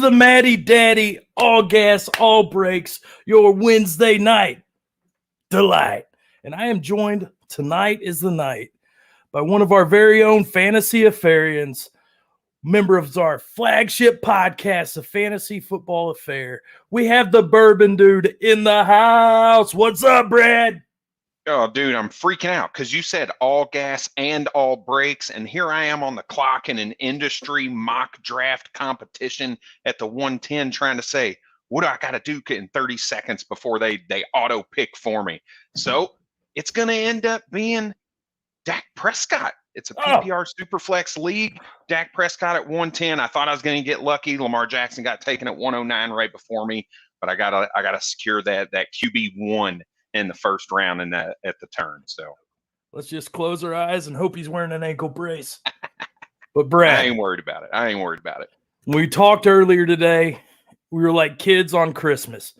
the Matty Daddy, all gas, all brakes, your Wednesday night delight. And I am joined, tonight is the night, by one of our very own Fantasy Affarians, member of our flagship podcast, the Fantasy Football Affair. We have the Bourbon Dude in the house. What's up, Brad? Oh, dude, I'm freaking out because you said all gas and all brakes, and here I am on the clock in an industry mock draft competition at the 110 trying to say, what do I got to do in 30 seconds before they auto pick for me? So it's going to end up being Dak Prescott. It's a PPR Superflex league. Dak Prescott at 110. I thought I was going to get lucky. Lamar Jackson got taken at 109 right before me, but I gotta secure that QB1 in the first round at the turn. So let's just close our eyes and hope he's wearing an ankle brace. But Brad, I ain't worried about it. When we talked earlier today, we were like kids on Christmas.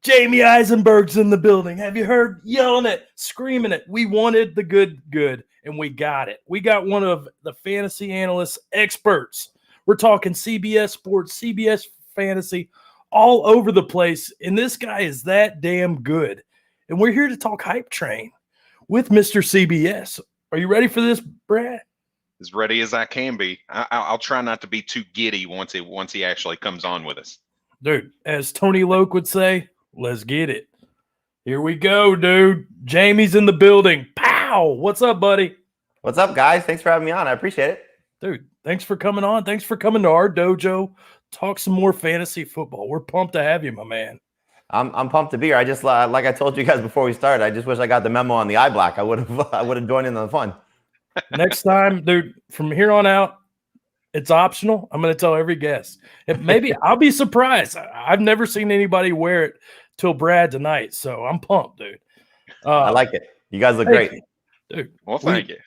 Jamey Eisenberg's in the building. Have you heard yelling it, screaming it? We wanted the good, and we got it. We got one of the fantasy analysts experts. We're talking CBS Sports, CBS Fantasy, all over the place. And this guy is that damn good. And we're here to talk hype train with Mr. CBS. Are you ready for this, Brad? As ready as I can be. I'll try not to be too giddy once he actually comes on with us. Dude, as Tony Loke would say, let's get it. Here we go, dude. Jamey's in the building. Pow! What's up, buddy? What's up, guys? Thanks for having me on. I appreciate it. Dude, thanks for coming on. Thanks for coming to our dojo. Talk some more fantasy football. We're pumped to have you, my man. I'm pumped to be here. I just like I told you guys before we started, I just wish I got the memo on the eye black. I would have joined in on the fun. Next time, dude, from here on out, it's optional. I'm going to tell every guest. Maybe I'll be surprised. I've never seen anybody wear it till Brad tonight, so I'm pumped, dude. I like it. You guys look great, dude. Well, thank you.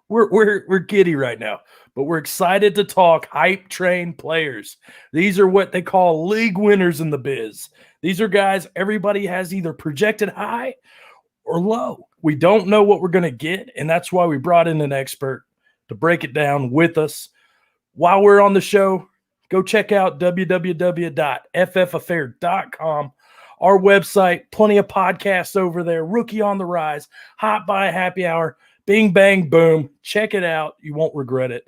We're giddy right now, but we're excited to talk hype train players. These are what they call league winners in the biz. These are guys everybody has either projected high or low. We don't know what we're going to get, and that's why we brought in an expert to break it down with us. While we're on the show, go check out www.ffaffair.com. Our website, plenty of podcasts over there. Rookie on the Rise, Hot by Happy Hour, Bing Bang Boom. Check it out. You won't regret it.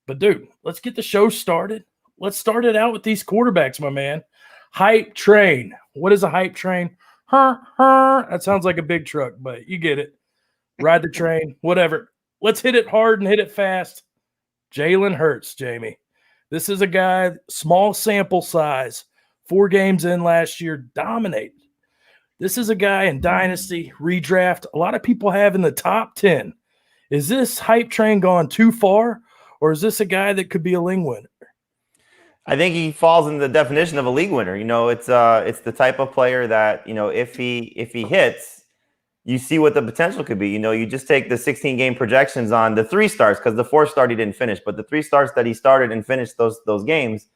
But, dude, let's get the show started. Let's start it out with these quarterbacks, my man. Hype train. What is a hype train? That sounds like a big truck, but you get it. Ride the train, whatever. Let's hit it hard and hit it fast. Jalen Hurts, Jamey. This is a guy, small sample size, 4 games in last year, dominated. This is a guy in Dynasty, redraft, a lot of people have in the top 10. Is this hype train gone too far, or is this a guy that could be a league winner? I think he falls in the definition of a league winner. You know, it's the type of player that, you know, if he hits, you see what the potential could be. You know, you just take the 16-game projections on the 3 starts, because the 4th start he didn't finish, but the 3 starts that he started and finished those games,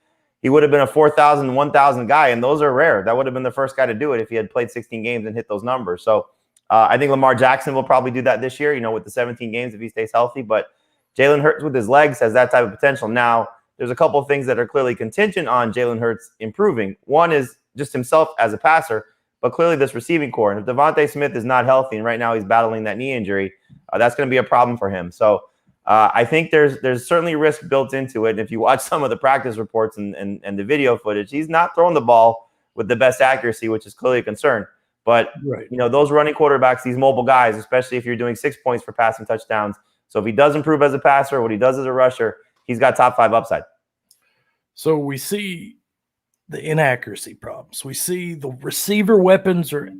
he would have been a 4,000, 1,000 guy, and those are rare. That would have been the first guy to do it if he had played 16 games and hit those numbers. So I think Lamar Jackson will probably do that this year, you know, with the 17 games if he stays healthy. But Jalen Hurts with his legs has that type of potential. Now, there's a couple of things that are clearly contingent on Jalen Hurts improving. One is just himself as a passer, but clearly this receiving core. And if Devontae Smith is not healthy, and right now he's battling that knee injury, that's going to be a problem for him. So I think there's certainly risk built into it. And if you watch some of the practice reports and the video footage, he's not throwing the ball with the best accuracy, which is clearly a concern. But, you know, those running quarterbacks, these mobile guys, especially if you're doing 6 points for passing touchdowns. So if he does improve as a passer, what he does as a rusher, he's got top 5 upside. So we see the inaccuracy problems. We see the receiver weapons are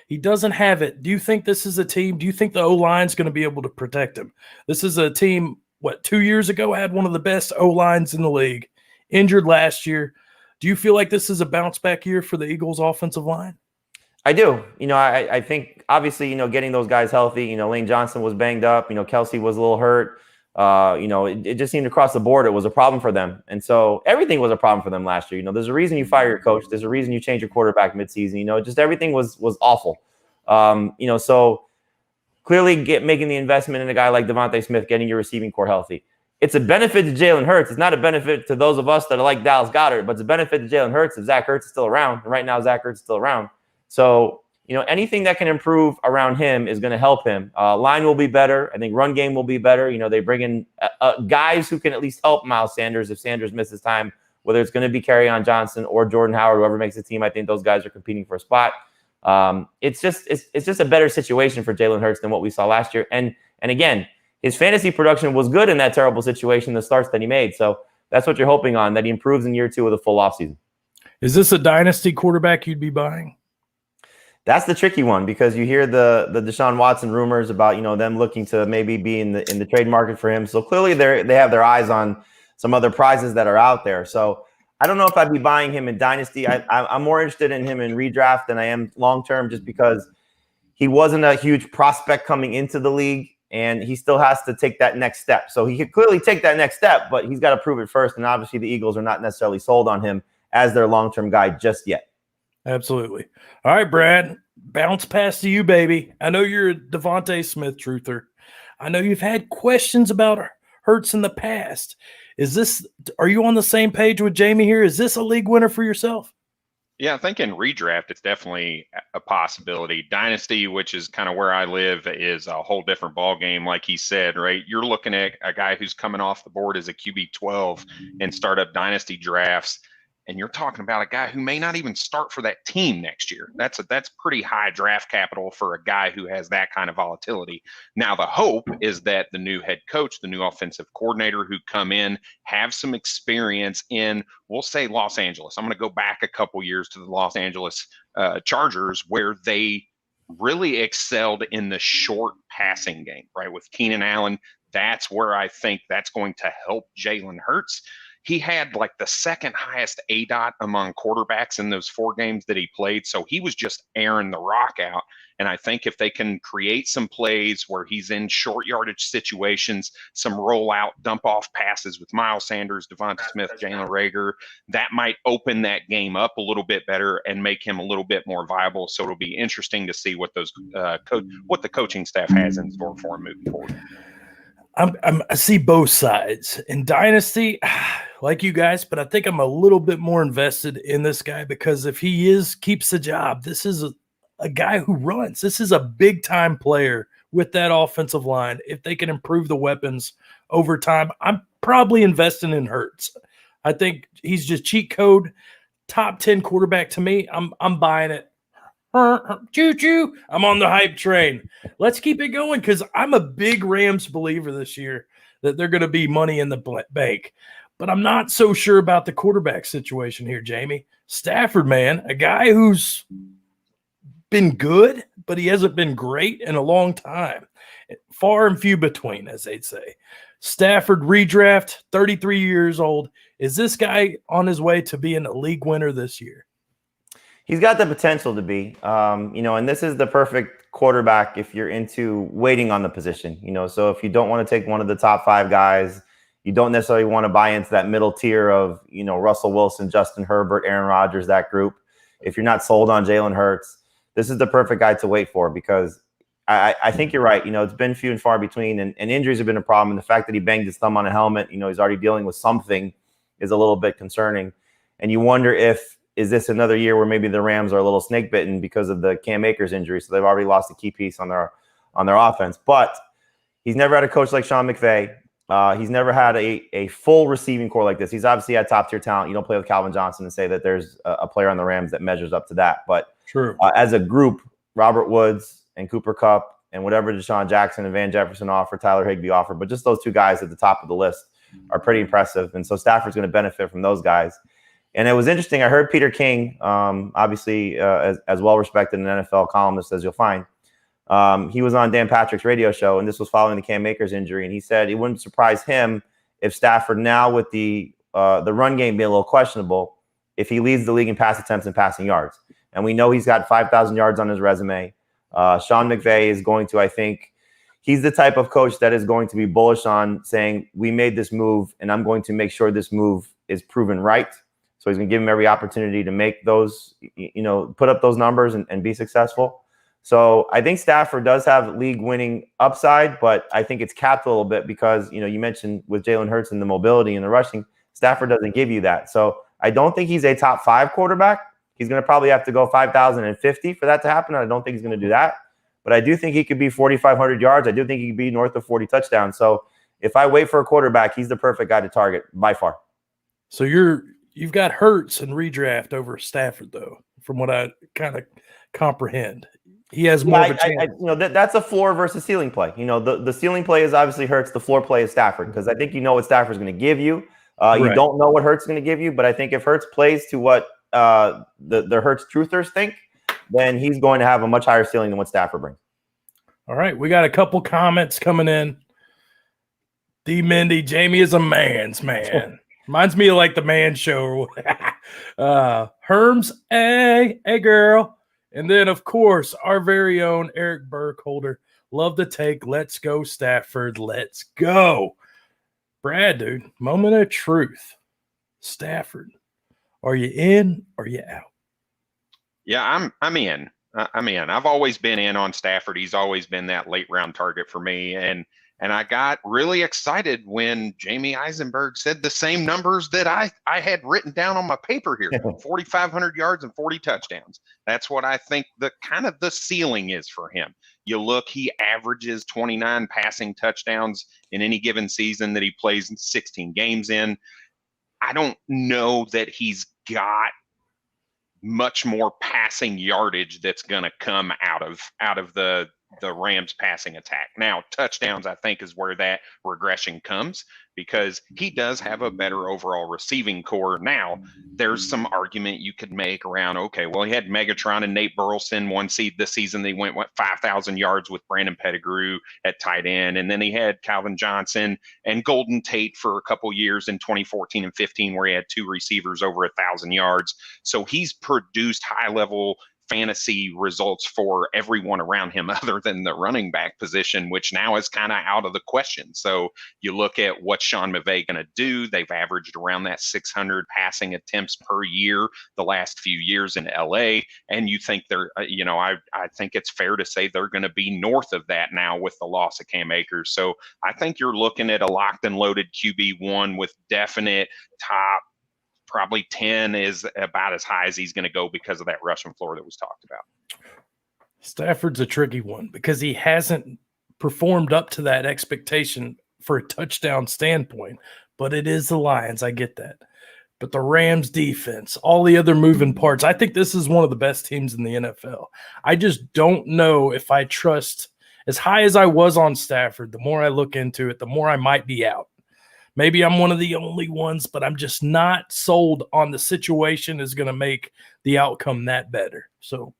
he doesn't have it. Do you think this is a team? Do you think the O-line is going to be able to protect him? This is a team, 2 years ago had one of the best O-lines in the league, injured last year. Do you feel like this is a bounce back year for the Eagles offensive line? I do. You know, I think obviously, you know, getting those guys healthy, you know, Lane Johnson was banged up, you know, Kelsey was a little hurt. You know, it just seemed across the board it was a problem for them. And so everything was a problem for them last year. You know, there's a reason you fire your coach. There's a reason you change your quarterback midseason. You know, just everything was awful. You know, so clearly making the investment in a guy like Devontae Smith, getting your receiving core healthy. it's a benefit to Jalen Hurts. It's not a benefit to those of us that are like Dallas Goedert, but it's a benefit to Jalen Hurts if Zach Ertz is still around. And right now, Zach Ertz is still around. So, anything that can improve around him is going to help him. Line will be better. I think run game will be better. They bring in guys who can at least help Miles Sanders if Sanders misses time, whether it's going to be Kerryon Johnson or Jordan Howard, whoever makes the team. I think those guys are competing for a spot. It's just a better situation for Jalen Hurts than what we saw last year. And again, his fantasy production was good in that terrible situation, the starts that he made. So that's what you're hoping on, that he improves in year 2 with a full offseason. Is this a dynasty quarterback you'd be buying? That's the tricky one, because you hear the Deshaun Watson rumors about, them looking to maybe be in the trade market for him. So clearly they have their eyes on some other prizes that are out there. So I don't know if I'd be buying him in dynasty. I'm more interested in him in redraft than I am long-term, just because he wasn't a huge prospect coming into the league, and he still has to take that next step. So he could clearly take that next step, but he's got to prove it first. And obviously the Eagles are not necessarily sold on him as their long-term guy just yet. Absolutely. All right, Brad, bounce pass to you, baby. I know you're a Devontae Smith truther. I know you've had questions about Hurts in the past. Are you on the same page with Jamey here? Is this a league winner for yourself? Yeah, I think in redraft, it's definitely a possibility. Dynasty, which is kind of where I live, is a whole different ball game. Like he said, right? You're looking at a guy who's coming off the board as a QB 12 in startup dynasty drafts, and you're talking about a guy who may not even start for that team next year. That's pretty high draft capital for a guy who has that kind of volatility. Now, the hope is that the new head coach, the new offensive coordinator who come in, have some experience in, we'll say, Los Angeles. I'm going to go back a couple years to the Los Angeles Chargers, where they really excelled in the short passing game, right? With Keenan Allen, that's where I think that's going to help Jalen Hurts. He had like the second highest ADOT among quarterbacks in those 4 games that he played. So he was just airing the rock out. And I think if they can create some plays where he's in short yardage situations, some rollout, dump off passes with Miles Sanders, Devonta Smith, Jalen Reagor, that might open that game up a little bit better and make him a little bit more viable. So it'll be interesting to see what those what the coaching staff has in store for him moving forward. I see both sides in dynasty, like you guys, but I think I'm a little bit more invested in this guy, because if he keeps the job, this is a guy who runs. This is a big time player with that offensive line. If they can improve the weapons over time, I'm probably investing in Hurts. I think he's just cheat code, top 10 quarterback to me. I'm buying it. Choo-choo. I'm on the hype train. Let's keep it going, because I'm a big Rams believer this year that they're going to be money in the bank. But I'm not so sure about the quarterback situation here, Jamey. Stafford, man, a guy who's been good, but he hasn't been great in a long time. Far and few between, as they'd say. Stafford redraft, 33 years old. Is this guy on his way to being a league winner this year? He's got the potential to be, and this is the perfect quarterback if you're into waiting on the position, so if you don't want to take one of the top 5 guys, you don't necessarily want to buy into that middle tier of, Russell Wilson, Justin Herbert, Aaron Rodgers, that group. If you're not sold on Jalen Hurts, this is the perfect guy to wait for, because I think you're right. It's been few and far between, and injuries have been a problem. And the fact that he banged his thumb on a helmet, he's already dealing with something, is a little bit concerning. And you wonder is this another year where maybe the Rams are a little snake bitten because of the Cam Akers injury? So they've already lost a key piece on their offense. But he's never had a coach like Sean McVay. He's never had a full receiving core like this. He's obviously had top tier talent. You don't play with Calvin Johnson and say that there's a player on the Rams that measures up to that. But true. As a group, Robert Woods and Cooper Kupp and whatever Desean Jackson and Van Jefferson offer, Tyler Higbee offer, but just those 2 guys at the top of the list are pretty impressive. And so Stafford's going to benefit from those guys. And it was interesting. I heard Peter King, obviously as well-respected an NFL columnist as you'll find. He was on Dan Patrick's radio show, and this was following the Cam Akers injury. And he said it wouldn't surprise him if Stafford, now with the run game being a little questionable, if he leads the league in pass attempts and passing yards. And we know he's got 5,000 yards on his resume. Sean McVay is going to, I think, he's the type of coach that is going to be bullish on saying, we made this move, and I'm going to make sure this move is proven right. So he's going to give him every opportunity to make those, put up those numbers and be successful. So I think Stafford does have league-winning upside, but I think it's capped a little bit because, you mentioned with Jalen Hurts and the mobility and the rushing, Stafford doesn't give you that. So I don't think he's a top 5 quarterback. He's going to probably have to go 5,050 for that to happen. I don't think he's going to do that. But I do think he could be 4,500 yards. I do think he could be north of 40 touchdowns. So if I wait for a quarterback, he's the perfect guy to target by far. So you've got Hurts and redraft over Stafford, though, from what I kind of comprehend. He has more of a chance. That's a floor versus ceiling play. The ceiling play is obviously Hurts. The floor play is Stafford because I think you know what Stafford's going to give you. You don't know what Hurts is going to give you, but I think if Hurts plays to what the Hurts truthers think, then he's going to have a much higher ceiling than what Stafford brings. All right, we got a couple comments coming in. D. Mindy, Jamey is a man's man. Reminds me of like the Man Show. Herms, hey girl. And then, of course, our very own Eric Burkholder. Love the take. Let's go, Stafford. Let's go. Brad, dude, moment of truth. Stafford, are you in or are you out? Yeah, I'm in. I'm in. I've always been in on Stafford. He's always been that late round target for me. And I got really excited when Jamey Eisenberg said the same numbers that I had written down on my paper here, 4,500 yards and 40 touchdowns. That's what I think the ceiling is for him. You look, he averages 29 passing touchdowns in any given season that he plays in 16 games in. I don't know that he's got much more passing yardage that's going to come out of the Rams passing attack. Now, touchdowns, I think, is where that regression comes because he does have a better overall receiving core. Now, there's some argument you could make around, okay, well, he had Megatron and Nate Burleson one seed this season. They went 5,000 yards with Brandon Pettigrew at tight end. And then he had Calvin Johnson and Golden Tate for a couple years in 2014 and 15, where he had 2 receivers over 1,000 yards. So he's produced high-level fantasy results for everyone around him other than the running back position, which now is kind of out of the question. So you look at what Sean McVay going to do. They've averaged around that 600 passing attempts per year the last few years in LA. And you think they're, I think it's fair to say they're going to be north of that now with the loss of Cam Akers. So I think you're looking at a locked and loaded QB1 with definite top. Probably 10 is about as high as he's going to go because of that rushing floor that was talked about. Stafford's a tricky one because he hasn't performed up to that expectation for a touchdown standpoint, but it is the Lions. I get that. But the Rams defense, all the other moving parts, I think this is one of the best teams in the NFL. I just don't know if I trust as high as I was on Stafford. The more I look into it, the more I might be out. Maybe I'm one of the only ones, but I'm just not sold on the situation is going to make the outcome that better. So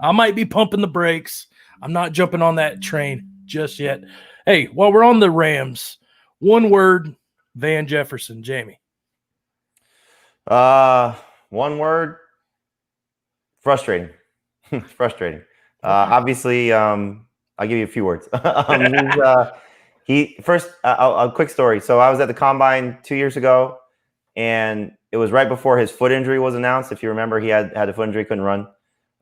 I might be pumping the brakes. I'm not jumping on that train just yet. Hey, while we're on the Rams, one word, Van Jefferson, Jamey. One word, frustrating. Frustrating. Obviously, I'll give you a few words. A quick story. So I was at the Combine 2 years ago, and it was right before his foot injury was announced. If you remember, he had a foot injury, couldn't run.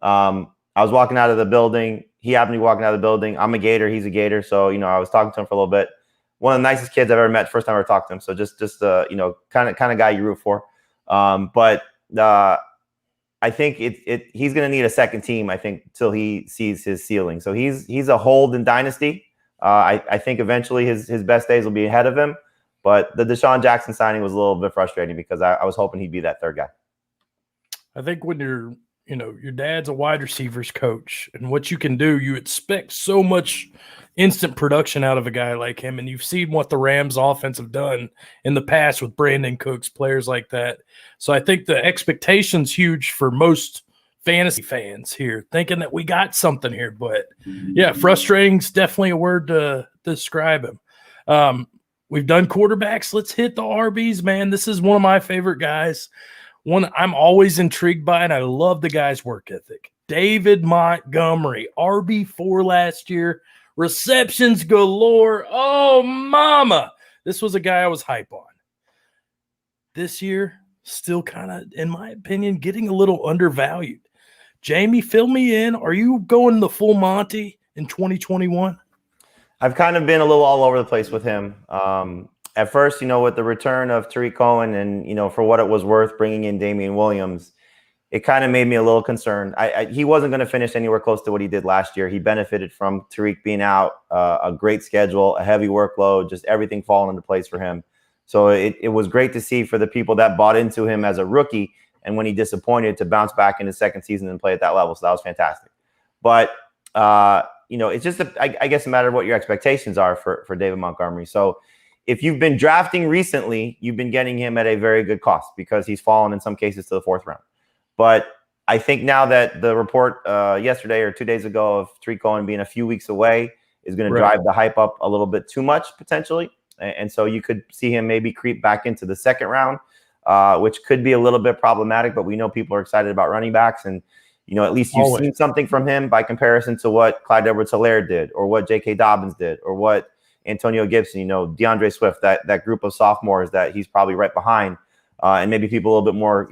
I was walking out of the building. He happened to be walking out of the building. I'm a Gator. He's a Gator. So, I was talking to him for a little bit. One of the nicest kids I've ever met. First time I ever talked to him. So just kind of guy you root for. But I think he's going to need a second team, I think, till he sees his ceiling. So he's a hold in Dynasty. I think eventually his best days will be ahead of him, but the Desean Jackson signing was a little bit frustrating because I was hoping he'd be that third guy. I think when your dad's a wide receivers coach and what you can do, you expect so much instant production out of a guy like him. And you've seen what the Rams offense have done in the past with Brandon Cooks, players like that. So I think the expectation's huge for most fantasy fans here, thinking that we got something here. But yeah, frustrating is definitely a word to describe him. We've done quarterbacks. Let's hit the RBs, man. This is one of my favorite guys. One I'm always intrigued by, and I love the guy's work ethic. David Montgomery, RB4 last year, receptions galore. Oh, mama. This was a guy I was hype on. This year, still kind of, in my opinion, getting a little undervalued. Jamey, fill me in. Are you going the full Monty in 2021? I've kind of been a little all over the place with him. At first, with the return of Tariq Cohen and, for what it was worth, bringing in Damian Williams, it kind of made me a little concerned. He wasn't going to finish anywhere close to what he did last year. He benefited from Tariq being out, a great schedule, a heavy workload, just everything falling into place for him. So it was great to see for the people that bought into him as a rookie, and when he disappointed, to bounce back in his second season and play at that level. So that was fantastic. But, it's just, I guess, a matter of what your expectations are for David Montgomery. So if you've been drafting recently, you've been getting him at a very good cost because he's fallen in some cases to the fourth round. But I think now that the report yesterday or 2 days ago of Tariq Cohen being a few weeks away is going to drive the hype up a little bit too much potentially. And so you could see him maybe creep back into the second round, which could be a little bit problematic. But we know people are excited about running backs. And, at least you've seen something from him by comparison to what Clyde Edwards-Helaire did or what J.K. Dobbins did or what Antonio Gibson, DeAndre Swift, that group of sophomores that he's probably right behind. And maybe people a little bit more,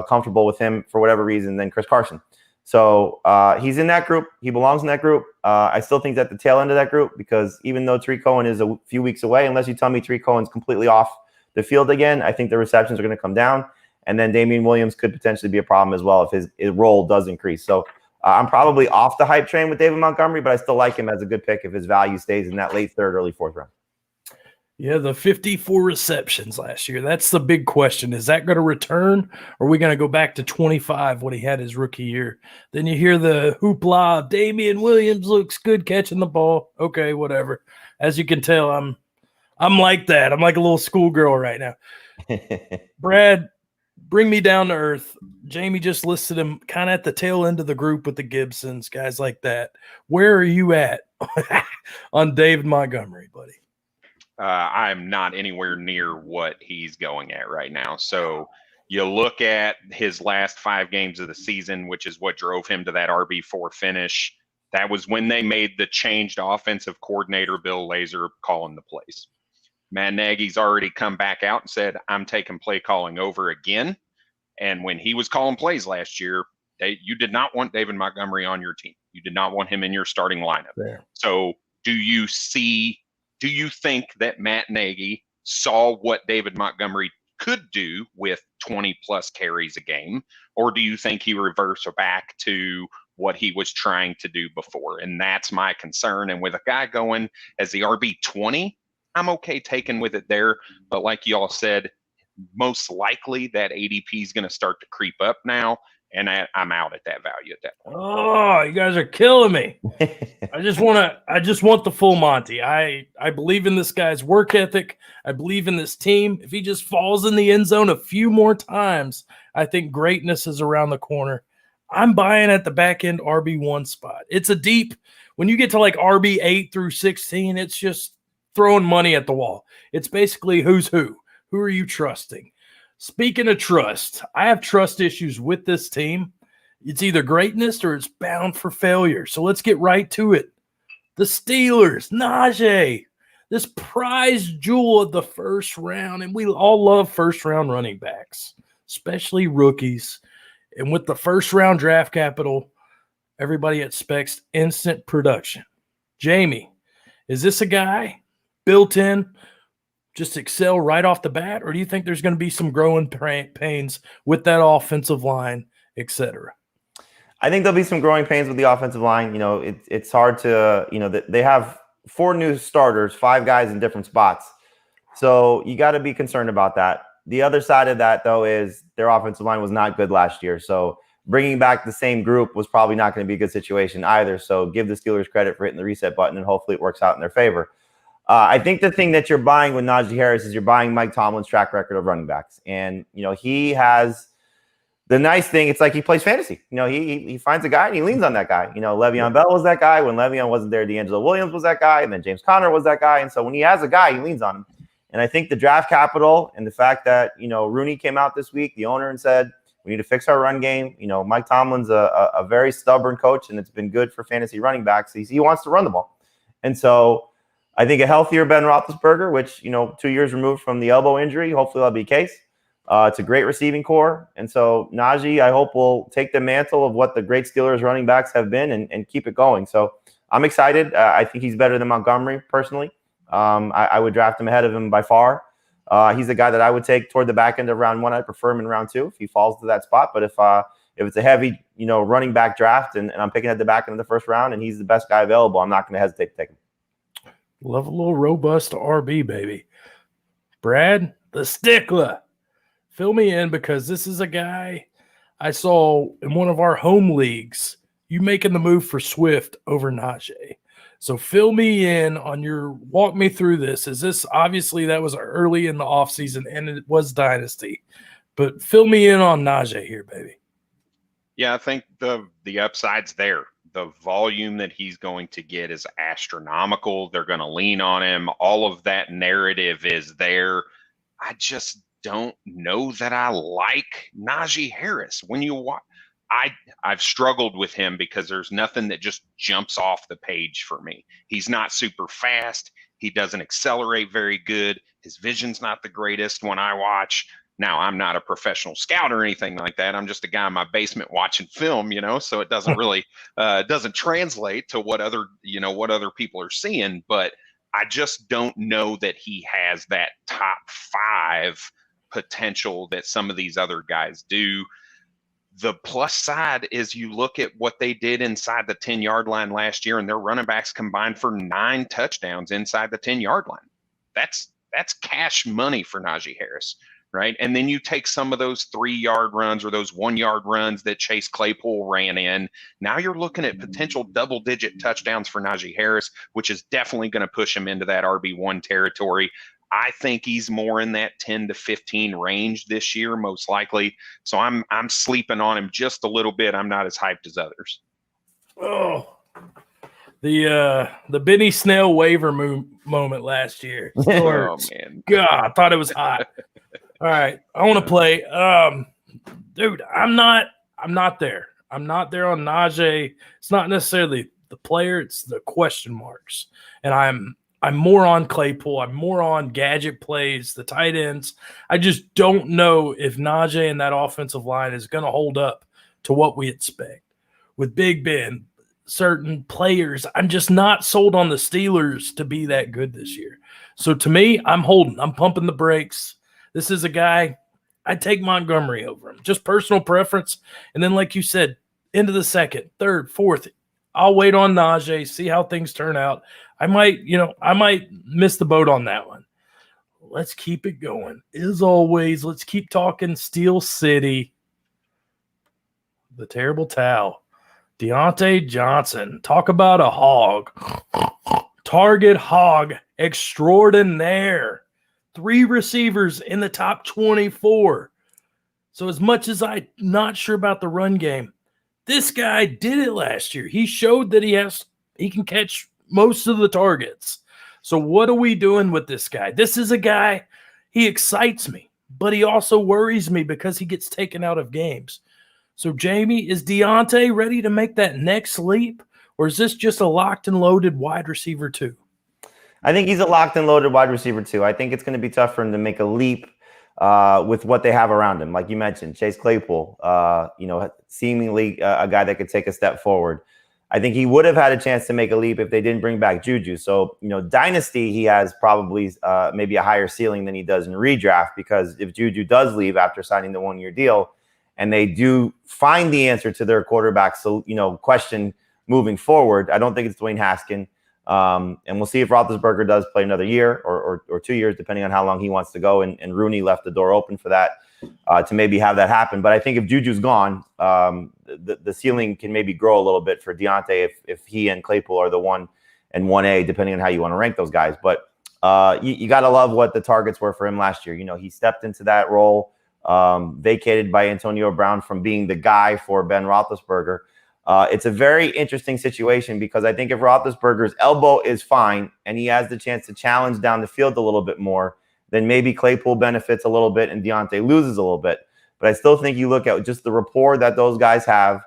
comfortable with him for whatever reason than Chris Carson. So he's in that group. He belongs in that group. I still think that the tail end of that group, because even though Tariq Cohen is a few weeks away, unless you tell me Tariq Cohen's completely off the field again, I think the receptions are going to come down. And then Damian Williams could potentially be a problem as well if his role does increase. So I'm probably off the hype train with David Montgomery, but I still like him as a good pick if his value stays in that late third, early fourth round. Yeah, the 54 receptions last year. That's the big question. Is that going to return, or are we going to go back to 25 when he had his rookie year? Then you hear the hoopla, Damian Williams looks good catching the ball. Okay, whatever. As you can tell, I'm like that. I'm like a little schoolgirl right now. Brad, bring me down to earth. Jamey just listed him kind of at the tail end of the group with the Gibsons, guys like that. Where are you at on David Montgomery, buddy? I'm not anywhere near what he's going at right now. So you look at his last 5 games of the season, which is what drove him to that RB4 finish. That was when they made the changed offensive coordinator, Bill Lazor, calling the plays. Matt Nagy's already come back out and said, I'm taking play calling over again. And when he was calling plays last year, you did not want David Montgomery on your team. You did not want him in your starting lineup. There. So do you think that Matt Nagy saw what David Montgomery could do with 20-plus carries a game, or do you think he reversed back to what he was trying to do before? And that's my concern. And with a guy going as the RB20, I'm okay taking with it there. But like y'all said, most likely that ADP is going to start to creep up now, and I'm out at that value at that point. Oh, you guys are killing me. I just want the full Monty. I believe in this guy's work ethic. I believe in this team. If he just falls in the end zone a few more times, I think greatness is around the corner. I'm buying at the back end RB1 spot. It's a deep, when you get to like RB8 through 16, it's just throwing money at the wall. It's basically who's who. Who are you trusting? Speaking of trust, I have trust issues with this team. It's either greatness or it's bound for failure. So let's get right to it. The Steelers, Najee, this prize jewel of the first round. And we all love first-round running backs, especially rookies. And with the first-round draft capital, everybody expects instant production. Jamey, is this a guy built in, just excel right off the bat, or do you think there's going to be some growing pains with that offensive line, et cetera? I think there'll be some growing pains with the offensive line. It's hard to, they have 4 new starters, 5 guys in different spots. So you got to be concerned about that. The other side of that, though, is their offensive line was not good last year. So bringing back the same group was probably not going to be a good situation either. So give the Steelers credit for hitting the reset button, and hopefully it works out in their favor. I think the thing that you're buying with Najee Harris is you're buying Mike Tomlin's track record of running backs. And, he has the nice thing. It's like he plays fantasy. He finds a guy and he leans on that guy. Le'Veon Bell was that guy. When Le'Veon wasn't there, D'Angelo Williams was that guy. And then James Conner was that guy. And so when he has a guy, he leans on him. And I think the draft capital and the fact that, Rooney came out this week, the owner, and said, we need to fix our run game. Mike Tomlin's a very stubborn coach, and it's been good for fantasy running backs. He wants to run the ball. And so I think a healthier Ben Roethlisberger, which, 2 years removed from the elbow injury, hopefully that'll be the case. It's a great receiving core. And so Najee, I hope, will take the mantle of what the great Steelers running backs have been and keep it going. So I'm excited. I think he's better than Montgomery, personally. I would draft him ahead of him by far. He's a guy that I would take toward the back end of round 1. I'd prefer him in round 2 if he falls to that spot. But if it's a heavy, running back draft and I'm picking at the back end of the first round and he's the best guy available, I'm not going to hesitate to take him. Love a little robust RB, baby. Brad, the stickler. Fill me in, because this is a guy I saw in one of our home leagues. You making the move for Swift over Najee. So fill me in on walk me through this. Is this, obviously that was early in the offseason and it was Dynasty, but fill me in on Najee here, baby. Yeah, I think the upside's there. The volume that he's going to get is astronomical. They're going to lean on him. All of that narrative is there. I just don't know that I like Najee Harris. When you watch, I've struggled with him because there's nothing that just jumps off the page for me. He's not super fast. He doesn't accelerate very good. His vision's not the greatest when I watch. Now, I'm not a professional scout or anything like that. I'm just a guy in my basement watching film, so it doesn't really doesn't translate to what other people are seeing. But I just don't know that he has that top 5 potential that some of these other guys do. The plus side is you look at what they did inside the 10-yard line last year, and their running backs combined for 9 touchdowns inside the 10-yard line. That's cash money for Najee Harris, right? And then you take some of those 3-yard runs or those 1-yard runs that Chase Claypool ran in. Now you're looking at potential double-digit touchdowns for Najee Harris, which is definitely going to push him into that RB1 territory. I think he's more in that 10 to 15 range this year, most likely. So I'm sleeping on him just a little bit. I'm not as hyped as others. Oh, the Benny Snell waiver moment last year. Oh man, God, I thought it was hot. All right, I want to play. Dude, I'm not there. I'm not there on Najee. It's not necessarily the player; it's the question marks, and I'm more on Claypool. I'm more on gadget plays, the tight ends. I just don't know if Najee and that offensive line is going to hold up to what we expect. With Big Ben, certain players, I'm just not sold on the Steelers to be that good this year. So to me, I'm pumping the brakes. This is a guy, I'd take Montgomery over him. Just personal preference. And then, like you said, into the second, third, fourth, I'll wait on Najee, see how things turn out. I might miss the boat on that one. Let's keep it going. As always, let's keep talking Steel City. The terrible towel. Deontay Johnson. Talk about a hog. Target hog extraordinaire. 3 receivers in the top 24. So as much as I'm not sure about the run game, this guy did it last year. He showed that he can catch most of the targets. So what are we doing with this guy? This is a guy, he excites me, but he also worries me because he gets taken out of games. So Jamey, is Deontay ready to make that next leap, or is this just a locked and loaded wide receiver 2? I think he's a locked and loaded wide receiver 2. I think it's going to be tough for him to make a leap with what they have around him. Like you mentioned, Chase Claypool, seemingly a guy that could take a step forward. I think he would have had a chance to make a leap if they didn't bring back Juju. So, Dynasty, he has probably maybe a higher ceiling than he does in redraft, because if Juju does leave after signing the 1-year deal and they do find the answer to their quarterback, question moving forward, I don't think it's Dwayne Haskins. And we'll see if Roethlisberger does play another year or 2 years, depending on how long he wants to go. And Rooney left the door open for that to maybe have that happen. But I think if Juju's gone, the ceiling can maybe grow a little bit for Deontay if he and Claypool are the 1 and 1A, depending on how you want to rank those guys. But you got to love what the targets were for him last year. He stepped into that role, vacated by Antonio Brown from being the guy for Ben Roethlisberger. It's a very interesting situation, because I think if Roethlisberger's elbow is fine and he has the chance to challenge down the field a little bit more, then maybe Claypool benefits a little bit and Deontay loses a little bit. But I still think you look at just the rapport that those guys have.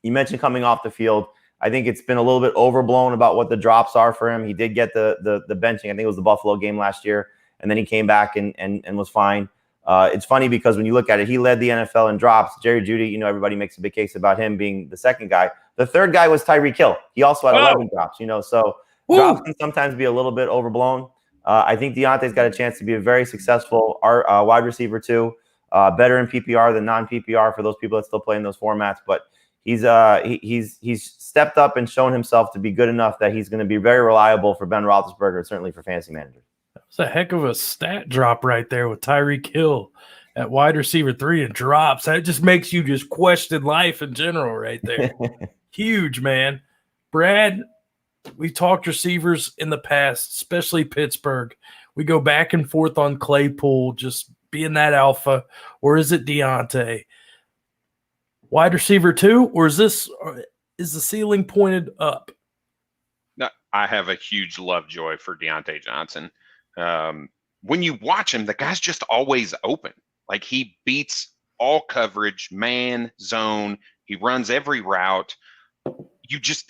You mentioned coming off the field. I think it's been a little bit overblown about what the drops are for him. He did get the benching. I think it was the Buffalo game last year, and then he came back and was fine. It's funny because when you look at it, he led the NFL in drops. Jerry Jeudy, everybody makes a big case about him being the second guy. The third guy was Tyreek Hill. He also had 11 drops, so drops can sometimes be a little bit overblown. I think Deontay's got a chance to be a very successful wide receiver too. Better in PPR than non-PPR for those people that still play in those formats. But he's stepped up and shown himself to be good enough that he's going to be very reliable for Ben Roethlisberger, certainly for fantasy managers. It's a heck of a stat drop right there with Tyreek Hill at wide receiver 3 and drops. That just makes you just question life in general right there. Huge, man. Brad, we talked receivers in the past, especially Pittsburgh. We go back and forth on Claypool just being that alpha, or is it Deontay? Wide receiver 2, or is the ceiling pointed up? No, I have a huge lovejoy for Deontay Johnson. When you watch him, the guy's just always open. Like, he beats all coverage, man, zone. He runs every route.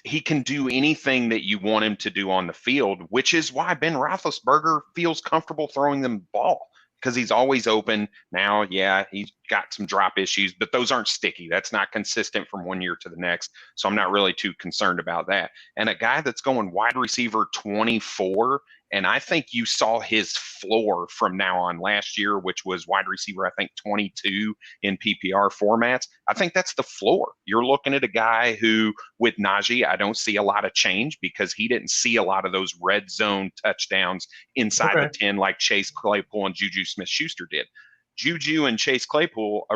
He can do anything that you want him to do on the field, which is why Ben Roethlisberger feels comfortable throwing them the ball, because he's always open. Now, yeah, he's got some drop issues, but those aren't sticky. That's not consistent from one year to the next. So I'm not really too concerned about that. And a guy that's going wide receiver 24, and I think you saw his floor from now on last year, which was wide receiver, I think 22 in PPR formats. I think that's the floor. You're looking at a guy who, with Najee, I don't see a lot of change because he didn't see a lot of those red zone touchdowns inside the 10 like Chase Claypool and Juju Smith-Schuster did. Juju and Chase Claypool,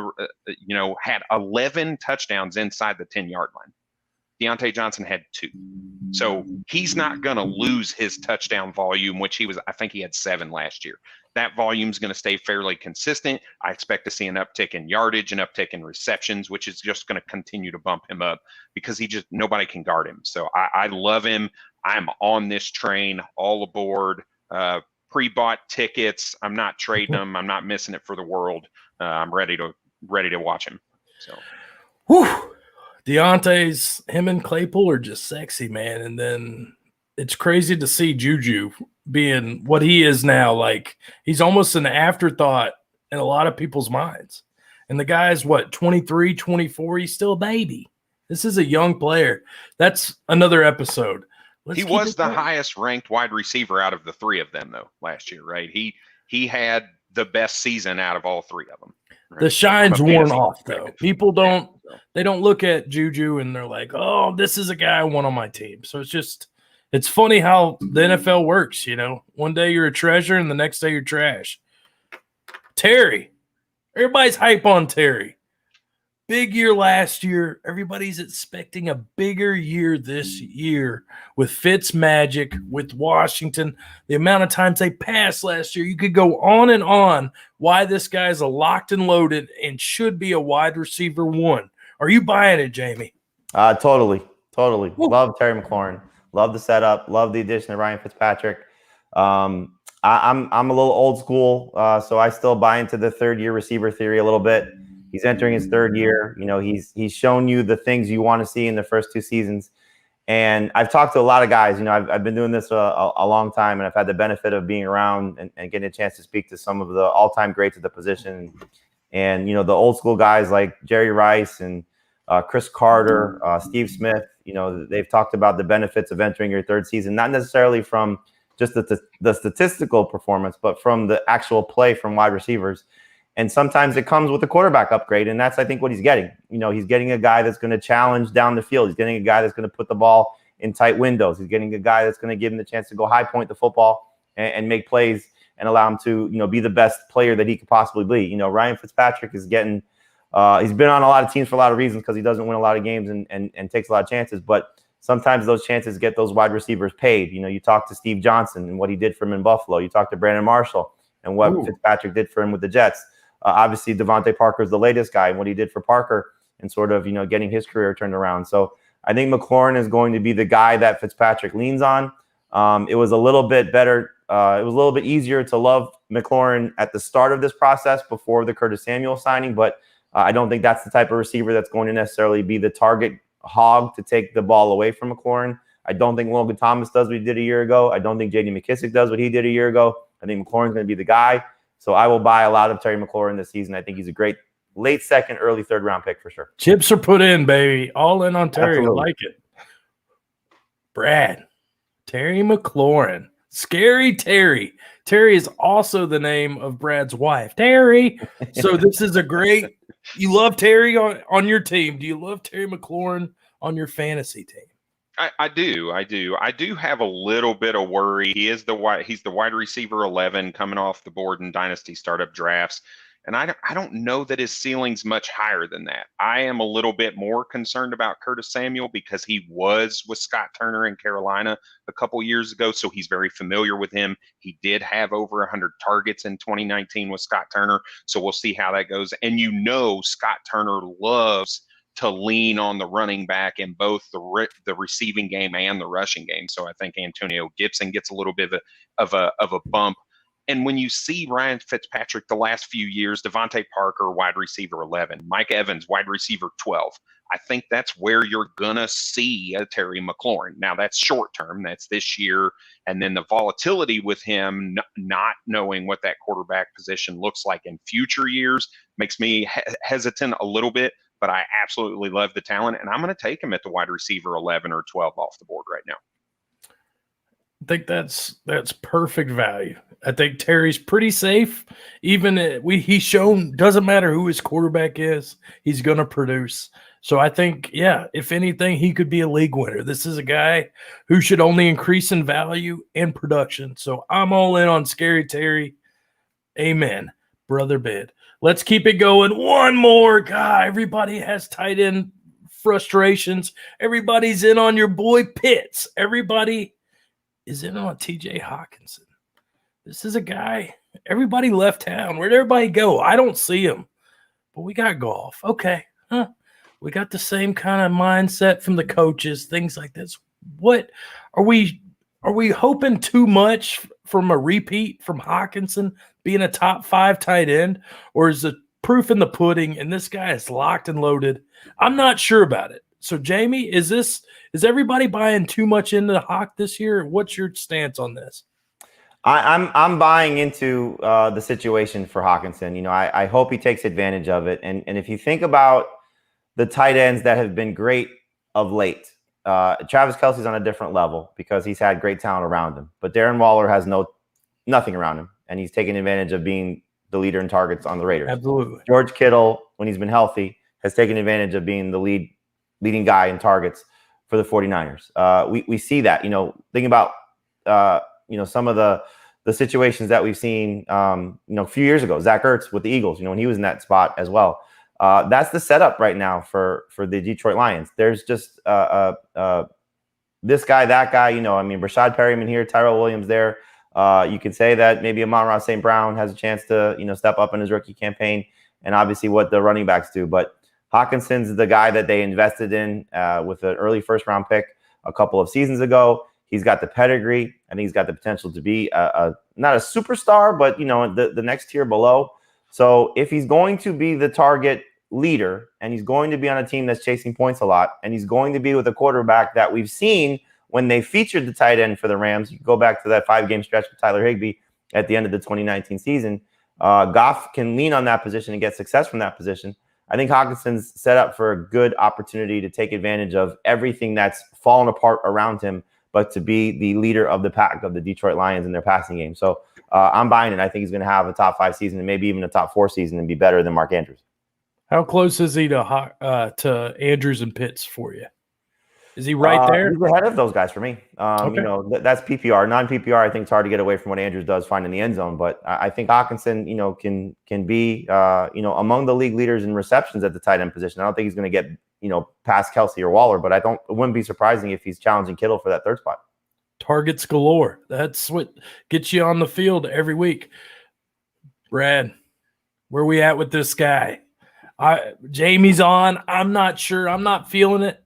had 11 touchdowns inside the 10-yard line. Deontay Johnson had 2. So he's not going to lose his touchdown volume, which I think he had 7 last year. That volume is going to stay fairly consistent. I expect to see an uptick in yardage, an uptick in receptions, which is just going to continue to bump him up because nobody can guard him. So I love him. I'm on this train, all aboard. Pre-bought tickets. I'm not trading them. I'm not missing it for the world. I'm ready to watch him. So, Deontay's, him and Claypool are just sexy, man. And then it's crazy to see Juju being what he is now. Like, he's almost an afterthought in a lot of people's minds. And the guy's 23, 24. He's still a baby. This is a young player. That's another episode. He was the highest ranked wide receiver out of the 3 of them, though, last year, right? He had the best season out of all 3 of them. Right? The shine's worn off, though. People don't look at Juju and they're like, oh, this is a guy I want on my team. So it's funny how the NFL works, One day you're a treasure and the next day you're trash. Terry. Everybody's hype on Terry. Big year last year. Everybody's expecting a bigger year this year with Fitz magic, with Washington. The amount of times they passed last year, you could go on and on why this guy's a locked and loaded and should be a wide receiver 1. Are you buying it, Jamey? Totally. Woo. Love Terry McLaurin. Love the setup. Love the addition of Ryan Fitzpatrick. I'm a little old school, so I still buy into the third-year receiver theory a little bit. He's entering his 3rd year. He's shown you the things you want to see in the first 2 seasons. And I've talked to a lot of guys. I've been doing this a long time, and I've had the benefit of being around and getting a chance to speak to some of the all-time greats at the position. And, the old school guys like Jerry Rice and Chris Carter, Steve Smith, they've talked about the benefits of entering your 3rd season, not necessarily from just the statistical performance, but from the actual play from wide receivers. And sometimes it comes with a quarterback upgrade, and that's, I think, what he's getting. He's getting a guy that's going to challenge down the field. He's getting a guy that's going to put the ball in tight windows. He's getting a guy that's going to give him the chance to go high point the football and make plays and allow him to, be the best player that he could possibly be. Ryan Fitzpatrick is getting he's been on a lot of teams for a lot of reasons because he doesn't win a lot of games and takes a lot of chances. But sometimes those chances get those wide receivers paid. You talk to Steve Johnson and what he did for him in Buffalo. You talk to Brandon Marshall and what Fitzpatrick did for him with the Jets. Obviously, Devontae Parker is the latest guy, and what he did for Parker and sort of, getting his career turned around. So I think Mclaurin is going to be the guy that Fitzpatrick leans on. It was a little bit better. It was a little bit easier to love Mclaurin at the start of this process before the Curtis Samuel signing, but I don't think that's the type of receiver that's going to necessarily be the target hog to take the ball away from McLaurin. I don't think Logan Thomas does what he did a year ago. I don't think J.D. McKissic does what he did a year ago. I think McLaurin's going to be the guy. So I will buy a lot of Terry McLaurin this season. I think he's a great late second, early third round pick for sure. Chips are put in, baby. All in on Terry. Absolutely. I like it. Brad, Terry McLaurin. Scary Terry. Terry is also the name of Brad's wife, Terry. So this is a great – you love Terry on your team. Do you love Terry McLaurin on your fantasy team? I do. I do have a little bit of worry. He's the wide receiver 11 coming off the board in dynasty startup drafts. And I don't know that his ceiling's much higher than that. I am a little bit more concerned about Curtis Samuel because he was with Scott Turner in Carolina a couple years ago, so he's very familiar with him. He did have over 100 targets in 2019 with Scott Turner, so we'll see how that goes. And Scott Turner loves to lean on the running back in both the receiving game and the rushing game. So I think Antonio Gibson gets a little bit of a bump. And when you see Ryan Fitzpatrick the last few years, Devontae Parker, wide receiver 11, Mike Evans, wide receiver 12, I think that's where you're going to see a Terry McLaurin. Now, that's short term. That's this year. And then the volatility with him not knowing what that quarterback position looks like in future years makes me hesitant a little bit. But I absolutely love the talent, and I'm going to take him at the wide receiver 11 or 12 off the board right now. I think that's perfect value. I think Terry's pretty safe. Even he's shown doesn't matter who his quarterback is, he's going to produce. So I think, if anything, he could be a league winner. This is a guy who should only increase in value and production. So I'm all in on Scary Terry. Amen, brother bid. Let's keep it going. One more guy. Everybody has tight end frustrations. Everybody's in on your boy Pitts. Everybody is in on TJ Hawkinson. This is a guy, everybody left town. Where'd everybody go? I don't see him, but we got golf. Okay. We got the same kind of mindset from the coaches, things like this. What are we hoping too much from a repeat from Hawkinson being a top 5 tight end, or is the proof in the pudding and this guy is locked and loaded? I'm not sure about it. So Jamey, is everybody buying too much into the Hawk this year? What's your stance on this? I'm buying into the situation for Hawkinson. I hope he takes advantage of it. And if you think about the tight ends that have been great of late, Travis Kelce's on a different level because he's had great talent around him. But Darren Waller has nothing around him, and he's taking advantage of being the leader in targets on the Raiders. Absolutely. George Kittle, when he's been healthy, has taken advantage of being the leading guy in targets for the 49ers. We see that. Thinking about some of the situations that we've seen, a few years ago, Zach Ertz with the Eagles, when he was in that spot as well. That's the setup right now for the Detroit Lions. There's just this guy, that guy, Rashad Perryman here, Tyrell Williams there. You could say that maybe Amon-Ra St. Brown has a chance to, step up in his rookie campaign, and obviously what the running backs do. But Hawkinson's the guy that they invested in with an early first-round pick a couple of seasons ago. He's got the pedigree. I think he's got the potential to be not a superstar, but, the next tier below. So if he's going to be the target leader and he's going to be on a team that's chasing points a lot, and he's going to be with a quarterback that we've seen when they featured the tight end for the Rams, you go back to that 5-game stretch with Tyler Higbee at the end of the 2019 season, Goff can lean on that position and get success from that position. I think Hawkinson's set up for a good opportunity to take advantage of everything that's fallen apart around him, but to be the leader of the pack of the Detroit Lions in their passing game. So I'm buying it. I think he's going to have a top 5 season and maybe even a top 4 season and be better than Mark Andrews. How close is he to Andrews and Pitts for you? Is he right there? He's ahead of those guys for me. Okay. That's PPR. Non-PPR, I think it's hard to get away from what Andrews does finding the end zone. But I think Hawkinson, can be, among the league leaders in receptions at the tight end position. I don't think he's going to get, past Kelce or Waller, but it wouldn't be surprising if he's challenging Kittle for that third spot. Targets galore. That's what gets you on the field every week. Brad, where we at with this guy? Jamey's on. I'm not sure. I'm not feeling it.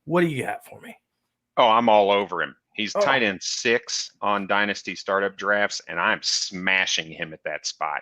What do you got for me? Oh, I'm all over him. He's tight end 6 on dynasty startup drafts, and I'm smashing him at that spot.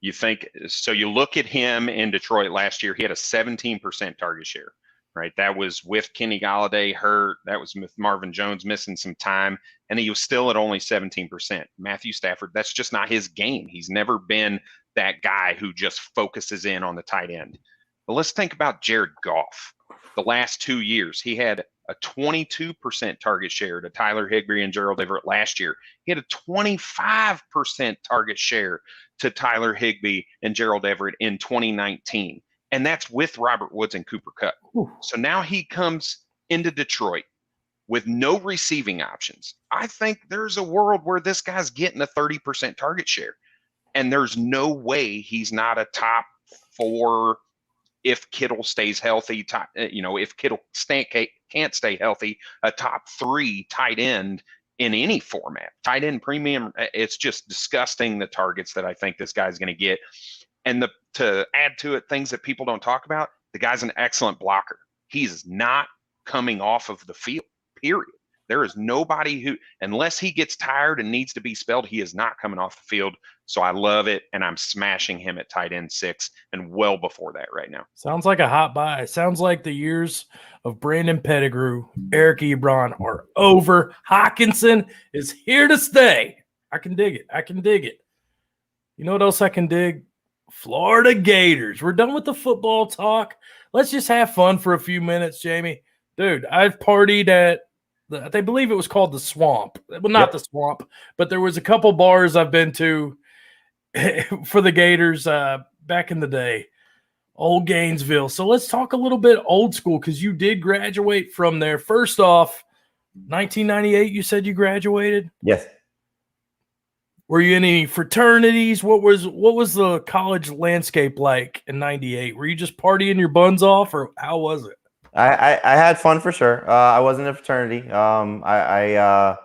You look at him in Detroit last year, he had a 17% target share. right? That was with Kenny Golladay hurt. That was with Marvin Jones missing some time. And he was still at only 17%. Matthew Stafford, that's just not his game. He's never been that guy who just focuses in on the tight end. But let's think about Jared Goff. The last 2 years, he had a 22% target share to Tyler Higbee and Gerald Everett last year. He had a 25% target share to Tyler Higbee and Gerald Everett in 2019. And that's with Robert Woods and Cooper Kupp. Ooh. So now he comes into Detroit with no receiving options. I think there's a world where this guy's getting a 30% target share. And there's no way he's not a top 4 if Kittle stays healthy, if Kittle can't stay healthy, a top 3 tight end in any format. Tight end premium, it's just disgusting the targets that I think this guy's going to get. And to add to it, things that people don't talk about, the guy's an excellent blocker. He's not coming off of the field, period. There is nobody who, unless he gets tired and needs to be spelled, he is not coming off the field. So I love it, and I'm smashing him at tight end 6 and well before that right now. Sounds like a hot buy. Sounds like the years of Brandon Pettigrew, Eric Ebron are over. Hawkinson is here to stay. I can dig it. You know what else I can dig? Florida Gators. We're done with the football talk. Let's just have fun for a few minutes, Jamey. Dude, I've partied at they believe it was called the Swamp. Well, not the Swamp, but there was a couple bars I've been to for the Gators back in the day. Old Gainesville. So let's talk a little bit old school because you did graduate from there. First off, 1998, you said you graduated? Yes. Were you in any fraternities? What was the college landscape like in 98? Were you just partying your buns off, or how was it? I had fun for sure. I wasn't in a fraternity. I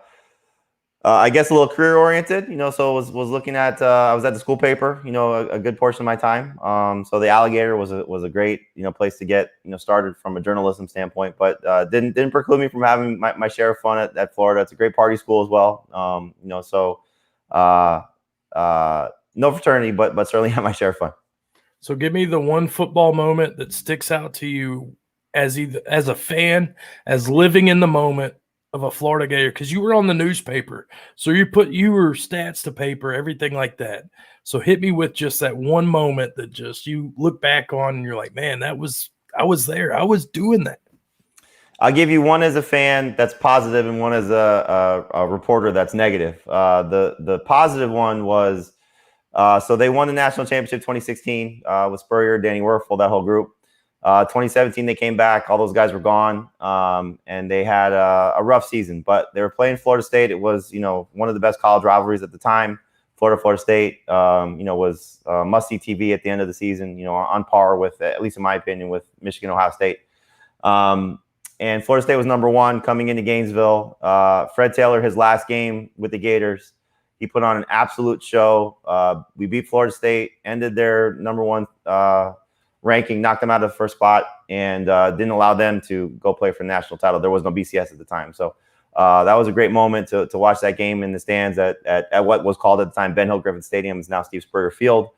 guess a little career oriented, so was looking at, I was at the school paper, a good portion of my time. So the Alligator was a great, place to get, started from a journalism standpoint, but didn't preclude me from having my share of fun at Florida. It's a great party school as well. No fraternity, but certainly had my share of fun. So give me the one football moment that sticks out to you as a fan, as living in the moment of a Florida Gator, because you were on the newspaper. So you were stats to paper, everything like that. So hit me with just that one moment that just you look back on and you're like, man, I was there. I was doing that. I'll give you one as a fan that's positive and one as a reporter that's negative. The positive one was, so they won the national championship 2016 with Spurrier, Danny Werfel, that whole group. 2017, they came back. All those guys were gone, and they had a rough season. But they were playing Florida State. It was, one of the best college rivalries at the time. Florida State, was must-see TV at the end of the season. On par with, at least in my opinion, with Michigan, Ohio State. And Florida State was number 1 coming into Gainesville. Fred Taylor, his last game with the Gators, he put on an absolute show. We beat Florida State, ended their number 1 ranking, knocked them out of the first spot, and didn't allow them to go play for the national title. There was no BCS at the time. So that was a great moment to watch that game in the stands at what was called at the time Ben Hill Griffin Stadium. Is now Steve Spurrier Field.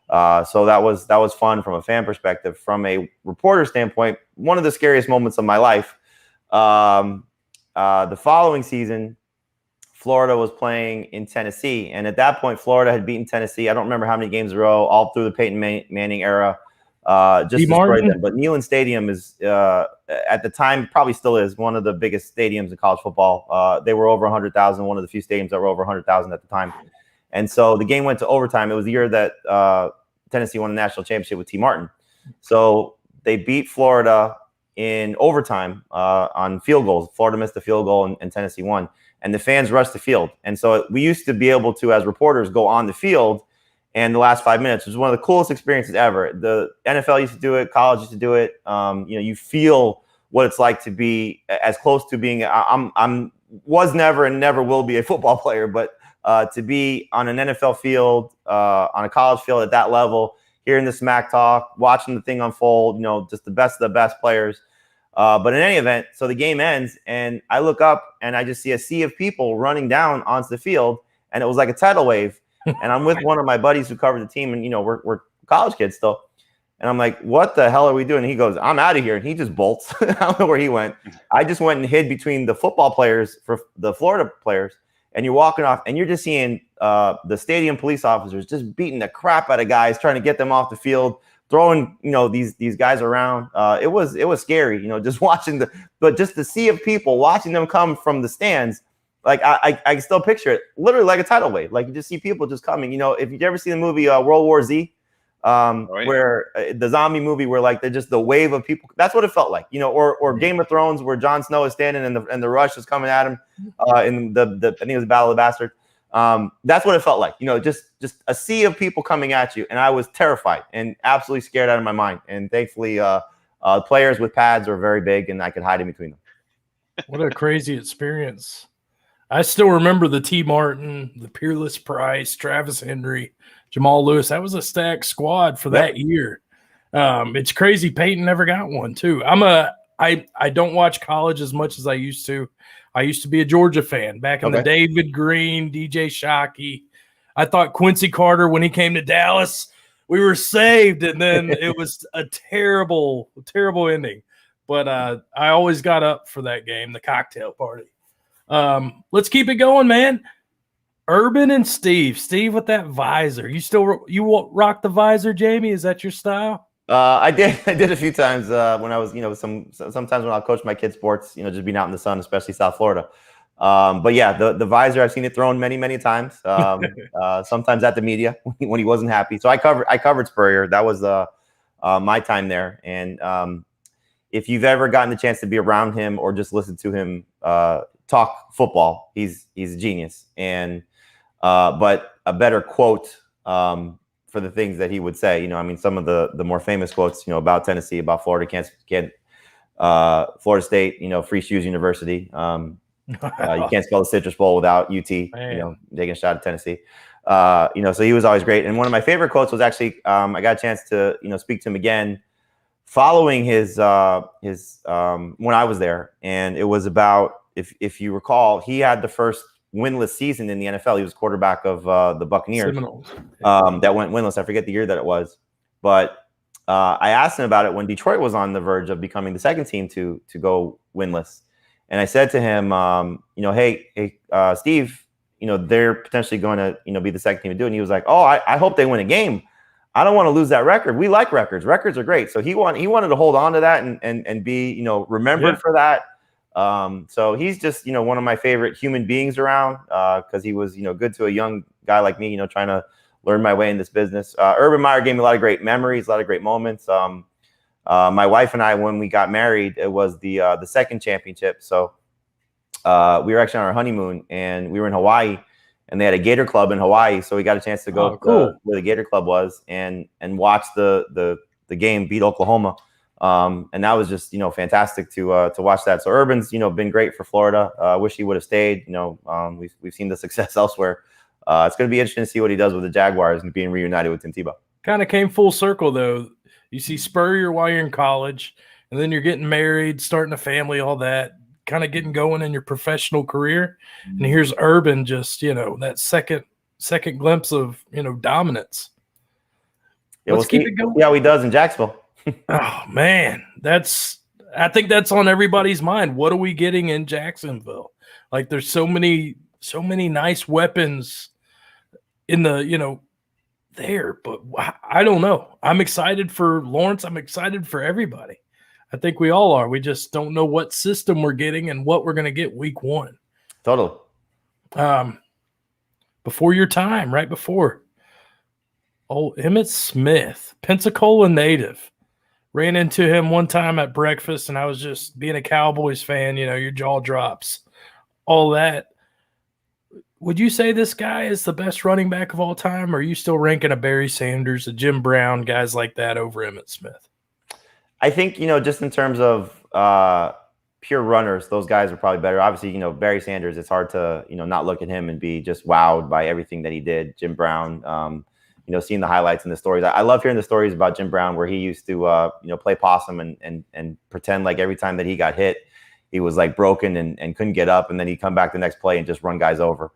So that was fun from a fan perspective. From a reporter standpoint, one of the scariest moments of my life. The following season, Florida was playing in Tennessee, and at that point, Florida had beaten Tennessee. I don't remember how many games in a row, all through the Peyton Manning era. Just destroyed them. But Neyland Stadium is, at the time, probably still is one of the biggest stadiums in college football. They were over 100,000, one of the few stadiums that were over 100,000 at the time. And so the game went to overtime. It was the year that Tennessee won the national championship with T. Martin. So they beat Florida in overtime on field goals. Florida missed a field goal and Tennessee won. And the fans rushed the field. And so we used to be able to, as reporters, go on the field and the last 5 minutes was one of the coolest experiences ever. The NFL used to do it. College used to do it. You feel what it's like to be as close to being. Was never and never will be a football player, but to be on an NFL field, on a college field at that level, hearing the smack talk, watching the thing unfold, just the best of the best players. But in any event, so the game ends, and I look up and I just see a sea of people running down onto the field, and it was like a tidal wave. And I'm with one of my buddies who covered the team, and we're college kids still. And I'm like, what the hell are we doing? And he goes, I'm out of here. And he just bolts. I don't know where he went. I just went and hid between the football players for the Florida players. And you're walking off and you're just seeing the stadium police officers just beating the crap out of guys, trying to get them off the field, throwing, these guys around. It was scary, just watching but just the sea of people, watching them come from the stands. Like I can still picture it, literally like a tidal wave. Like you just see people just coming. If you've ever seen the movie World War Z, where the zombie movie, where like they're just the wave of people. That's what it felt like, or Game of Thrones, where Jon Snow is standing and the rush is coming at him in the I think it was Battle of the Bastards. That's what it felt like, just a sea of people coming at you, and I was terrified and absolutely scared out of my mind. And thankfully, players with pads are very big, and I could hide in between them. What a crazy experience! I still remember the T. Martin, the Peerless Price, Travis Henry, Jamal Lewis. That was a stacked squad for that year. It's crazy Peyton never got one too. I don't watch college as much as I used to. I used to be a Georgia fan back in the David Green, DJ Shockey. I thought Quincy Carter, when he came to Dallas, we were saved, and then it was a terrible, terrible ending. But I always got up for that game, the cocktail party. Let's keep it going, man. Urban and Steve with that visor. You rock the visor, Jamey? Is that your style? I did a few times when I was, sometimes when I'll coach my kids' sports, just being out in the sun, especially South Florida. But yeah, the visor, I've seen it thrown many, many times. Sometimes at the media when he wasn't happy. So I covered Spurrier. That was my time there. And if you've ever gotten the chance to be around him or just listen to him talk football, he's a genius. And but a better quote for the things that he would say, some of the more famous quotes, about Tennessee, about Florida, can't Florida State, Free Shoes University. You can't spell the Citrus Bowl without UT, taking a shot at Tennessee. So he was always great. And one of my favorite quotes was actually, I got a chance to, speak to him again following his when I was there. And it was about, if you recall, he had the first winless season in the NFL. He was quarterback of the Buccaneers that went winless. I forget the year that it was, but I asked him about it when Detroit was on the verge of becoming the second team to go winless. And I said to him, hey, Steve, they're potentially going to, be the second team to do it. And he was like, oh, I hope they win a game. I don't want to lose that record. We like records. Records are great. So he wanted to hold on to that and be, remembered for that. So he's just, one of my favorite human beings around because he was, good to a young guy like me, trying to learn my way in this business. Urban Meyer gave me a lot of great memories, a lot of great moments. My wife and I, when we got married, it was the second championship. So we were actually on our honeymoon and we were in Hawaii, and they had a Gator Club in Hawaii. So we got a chance to go to where the Gator Club was and watch the game beat Oklahoma. And that was just, fantastic to watch that. So Urban's, been great for Florida. Wish he would have stayed. We've seen the success elsewhere. It's going to be interesting to see what he does with the Jaguars and being reunited with Tim Tebow. Kind of came full circle though. You see Spurrier while you're in college, and then you're getting married, starting a family, all that, kind of getting going in your professional career. And here's Urban, just, that second glimpse of, dominance. Yeah, let's keep it going. See how he does in Jacksonville. Oh man, I think that's on everybody's mind. What are we getting in Jacksonville? Like there's so many nice weapons in the, there, but I don't know. I'm excited for Lawrence. I'm excited for everybody. I think we all are. We just don't know what system we're getting and what we're going to get week one. Totally. Before your time, right before. Oh, Emmitt Smith, Pensacola native. Ran into him one time at breakfast, and I was just being a Cowboys fan, your jaw drops, all that. Would you say this guy is the best running back of all time, or are you still ranking a Barry Sanders, a Jim Brown, guys like that over Emmitt Smith? I think, just in terms of pure runners, those guys are probably better. Obviously, Barry Sanders, it's hard to, not look at him and be just wowed by everything that he did. Jim Brown, seeing the highlights and the stories. I love hearing the stories about Jim Brown where he used to, play possum and pretend like every time that he got hit, he was like broken and couldn't get up. And then he'd come back the next play and just run guys over.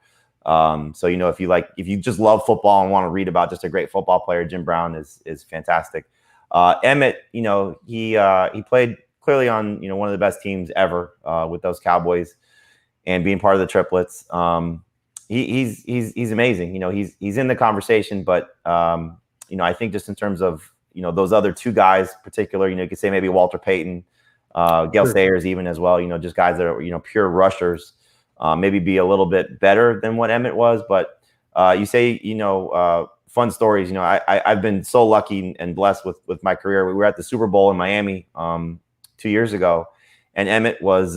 So, if you just love football and want to read about just a great football player, Jim Brown is fantastic. Emmett, he played clearly on one of the best teams ever with those Cowboys, and being part of the triplets. He's amazing. He's in the conversation, but I think just in terms of those other two guys, in particular, you could say maybe Walter Payton, Gale Sayers, even as well. Just guys that are pure rushers, maybe be a little bit better than what Emmett was. But you say fun stories. I've been so lucky and blessed with my career. We were at the Super Bowl in Miami 2 years ago, and Emmett was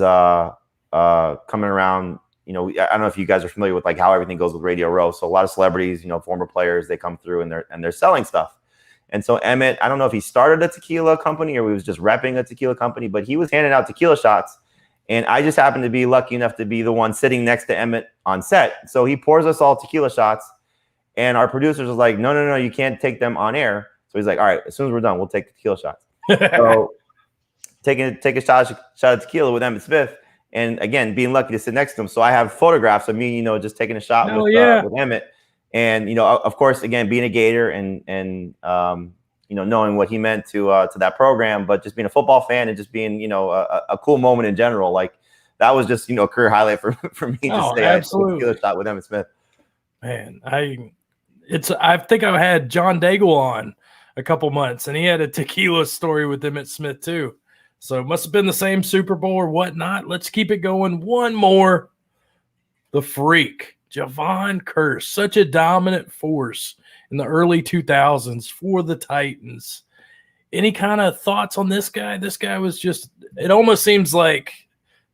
coming around. I don't know if you guys are familiar with like how everything goes with Radio Row. So a lot of celebrities, former players, they come through and they're selling stuff. And so Emmett, I don't know if he started a tequila company or he was just repping a tequila company, but he was handing out tequila shots. And I just happened to be lucky enough to be the one sitting next to Emmett on set. So he pours us all tequila shots. And our producers was like, no, you can't take them on air. So he's like, all right, as soon as we're done, we'll take the tequila shots. So take a shot of tequila with Emmitt Smith. And again, being lucky to sit next to him. So I have photographs of me, just taking a shot with Emmett. And, of course, again, being a Gator and knowing what he meant to that program, but just being a football fan and just being, a cool moment in general. Like that was just, a career highlight for me to say absolutely. I took a tequila shot with Emmitt Smith. Man, I think I had John Daigle on a couple months, and he had a tequila story with Emmitt Smith too. So it must have been the same Super Bowl or whatnot. Let's keep it going. One more. The Freak, Javon Curse, such a dominant force in the early 2000s for the Titans. Any kind of thoughts on this guy? This guy was just, it almost seems like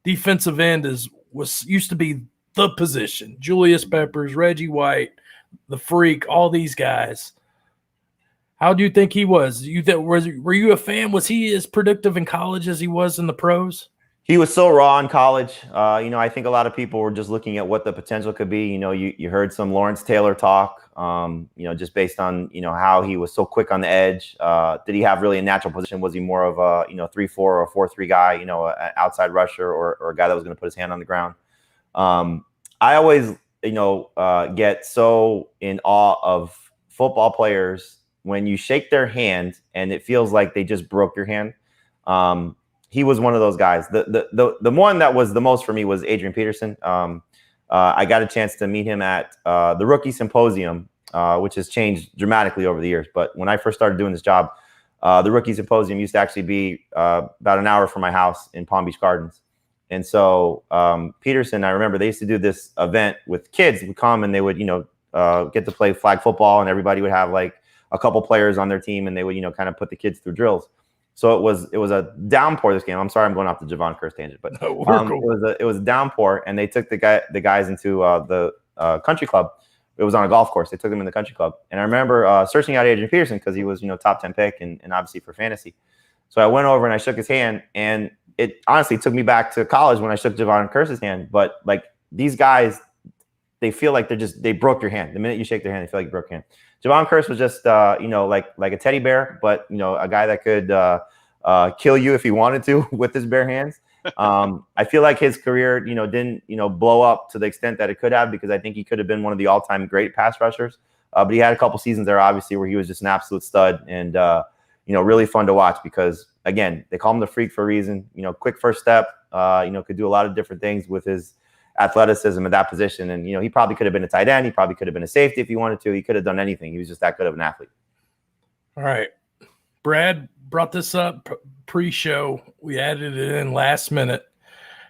defensive end used to be the position. Julius Peppers, Reggie White, the Freak, all these guys. How do you think he was? Were you a fan? Was he as productive in college as he was in the pros? He was so raw in college. I think a lot of people were just looking at what the potential could be. You heard some Lawrence Taylor talk, just based on, how he was so quick on the edge. Did he have really a natural position? Was he more of a, 3-4 or a 4-3 guy, an outside rusher or a guy that was going to put his hand on the ground? I always, get so in awe of football players when you shake their hand and it feels like they just broke your hand. He was one of those guys. The one that was the most for me was Adrian Peterson. I got a chance to meet him at the Rookie Symposium, which has changed dramatically over the years. But when I first started doing this job, the Rookie Symposium used to actually be about an hour from my house in Palm Beach Gardens. And so Peterson, I remember they used to do this event with kids would come and they would, get to play flag football, and everybody would have like a couple players on their team, and they would, kind of put the kids through drills. So it was a downpour this game. I'm sorry, I'm going off the Javon Curse tangent, but cool. it was a downpour, and they took the guys into the country club. It was on a golf course. They took them in the country club, and I remember searching out Adrian Peterson because he was top 10 pick and obviously for fantasy. So I went over and I shook his hand, and it honestly took me back to college when I shook Javon Curse's hand. But like these guys, they feel like they broke your hand. The minute you shake their hand, they feel like you broke your hand. Javon Curse was just, like a teddy bear, but, a guy that could kill you if he wanted to with his bare hands. I feel like his career, didn't, blow up to the extent that it could have, because I think he could have been one of the all-time great pass rushers. But he had a couple seasons there, obviously, where he was just an absolute stud and, really fun to watch because, again, they call him the Freak for a reason. Quick first step, could do a lot of different things with his athleticism at that position. And, he probably could have been a tight end. He probably could have been a safety if he wanted to. He could have done anything. He was just that good of an athlete. All right. Brad brought this up pre-show. We added it in last minute.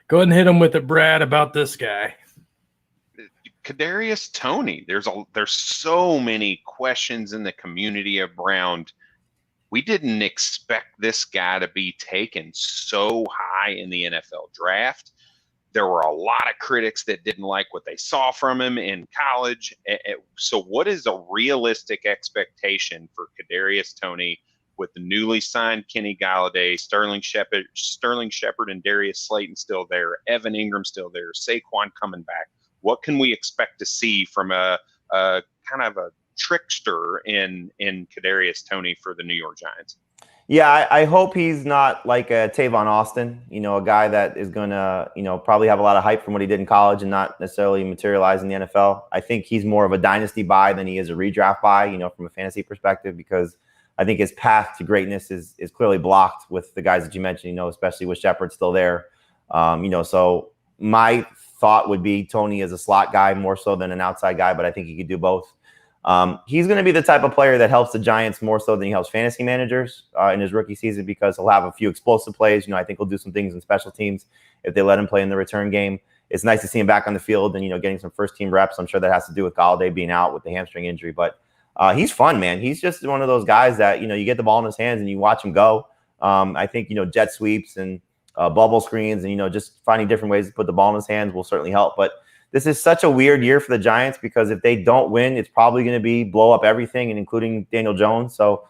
Go ahead and hit him with it, Brad, about this guy. Kadarius Toney. There's so many questions in the community around. We didn't expect this guy to be taken so high in the NFL draft. There were a lot of critics that didn't like what they saw from him in college. So what is a realistic expectation for Kadarius Toney with the newly signed Kenny Galladay, Sterling Shepard and Darius Slayton still there, Evan Ingram still there, Saquon coming back? What can we expect to see from a kind of a trickster in Kadarius Toney for the New York Giants? Yeah, I hope he's not like a Tavon Austin, a guy that is going to, probably have a lot of hype from what he did in college and not necessarily materialize in the NFL. I think he's more of a dynasty buy than he is a redraft buy, from a fantasy perspective, because I think his path to greatness is clearly blocked with the guys that you mentioned, especially with Shepard still there. So my thought would be Tony is a slot guy more so than an outside guy, but I think he could do both. He's going to be the type of player that helps the Giants more so than he helps fantasy managers in his rookie season, because he'll have a few explosive plays. I think he'll do some things in special teams if they let him play in the return game. It's nice to see him back on the field and, getting some first team reps. I'm sure that has to do with Golladay being out with the hamstring injury, but he's fun, man. He's just one of those guys that, you get the ball in his hands and you watch him go. I think, jet sweeps and bubble screens and, just finding different ways to put the ball in his hands will certainly help. But this is such a weird year for the Giants, because if they don't win, it's probably going to be blow up everything, and including Daniel Jones. So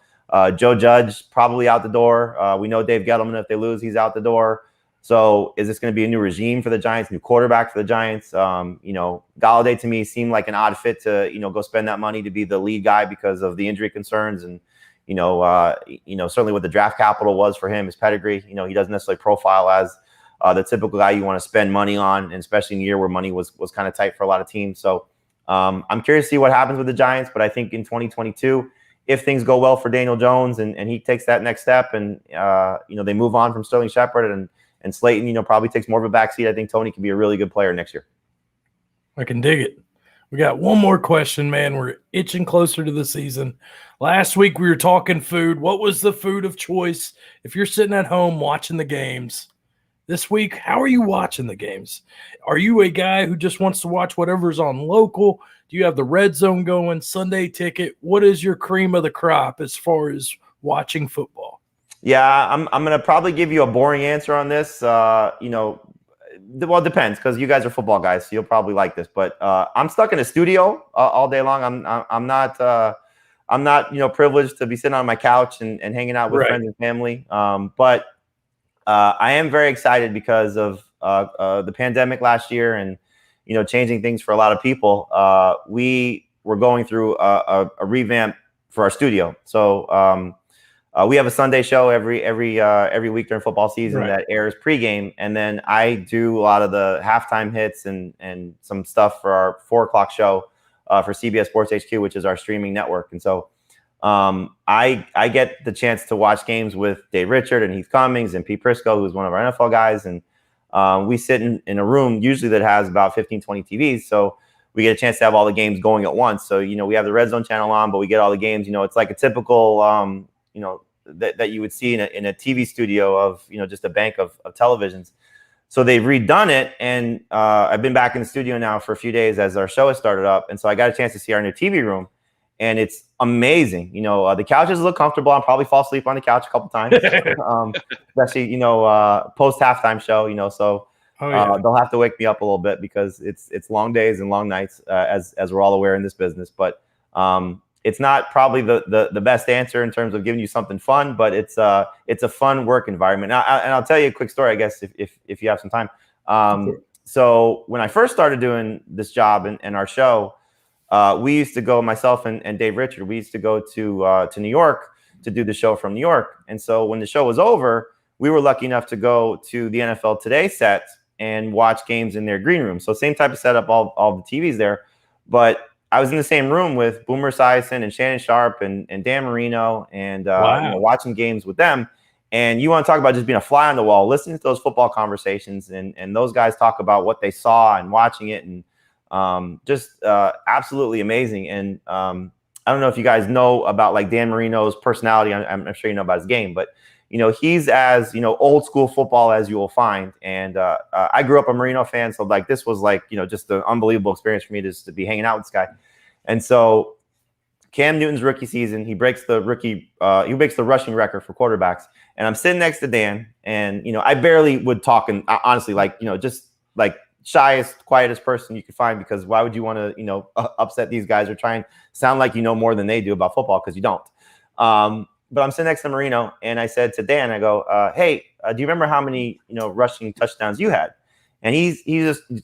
Joe Judge probably out the door. We know Dave Gettleman, if they lose, he's out the door. So is this going to be a new regime for the Giants, new quarterback for the Giants? Golladay to me seemed like an odd fit to, go spend that money to be the lead guy because of the injury concerns. And, certainly what the draft capital was for him, his pedigree, he doesn't necessarily profile as the typical guy you want to spend money on, and especially in a year where money was kind of tight for a lot of teams. So I'm curious to see what happens with the Giants, but I think in 2022, if things go well for Daniel Jones and he takes that next step and, they move on from Sterling Shepard and Slayton, probably takes more of a backseat, I think Tony can be a really good player next year. I can dig it. We got one more question, man. We're itching closer to the season. Last week we were talking food. What was the food of choice if you're sitting at home watching the games? This week, how are you watching the games? Are you a guy who just wants to watch whatever's on local? Do you have the red zone going, Sunday ticket? What is your cream of the crop as far as watching football? Yeah, I'm going to probably give you a boring answer on this. Well, it depends, because you guys are football guys, so you'll probably like this. But I'm stuck in a studio all day long. I'm not privileged to be sitting on my couch and hanging out with friends and family. But I am very excited because of the pandemic last year and changing things for a lot of people. We were going through a revamp for our studio. So we have a Sunday show every week during football season that airs pregame, and then I do a lot of the halftime hits and some stuff for our 4:00 show for CBS Sports HQ, which is our streaming network. And so I get the chance to watch games with Dave Richard and Heath Cummings and Pete Prisco, who's one of our NFL guys, and we sit in a room usually that has about 15, 20 TVs. So we get a chance to have all the games going at once. So, we have the Red Zone channel on, but we get all the games. It's like a typical that you would see in a TV studio of, just a bank of televisions. So they've redone it. And I've been back in the studio now for a few days as our show has started up. And so I got a chance to see our new TV room, and it's amazing. The couches look comfortable. I'll probably fall asleep on the couch a couple times, especially, post halftime show, so they'll have to wake me up a little bit because it's long days and long nights, as we're all aware in this business. But it's not probably the best answer in terms of giving you something fun, but it's a fun work environment. And I'll tell you a quick story, I guess, if you have some time. So when I first started doing this job and our show, we used to go, myself and Dave Richard, we used to go to New York to do the show from New York. And so when the show was over, we were lucky enough to go to the NFL Today set and watch games in their green room. So same type of setup, all the TVs there. But I was in the same room with Boomer Esiason and Shannon Sharp and Dan Marino and watching games with them. And you want to talk about just being a fly on the wall, listening to those football conversations and those guys talk about what they saw and watching it, and just absolutely amazing. And I don't know if you guys know about like Dan Marino's personality. I'm sure you know about his game, but he's as old school football as you will find. And I grew up a Marino fan, so like this was like just an unbelievable experience for me to be hanging out with this guy. And so Cam Newton's rookie season, he breaks the rushing record for quarterbacks. And I'm sitting next to Dan, and I barely would talk, and honestly, just like shyest, quietest person you could find, because why would you want to upset these guys or try and sound like you know more than they do about football, because you don't. But I'm sitting next to Marino, and I said to Dan, I go, hey, do you remember how many rushing touchdowns you had? And he's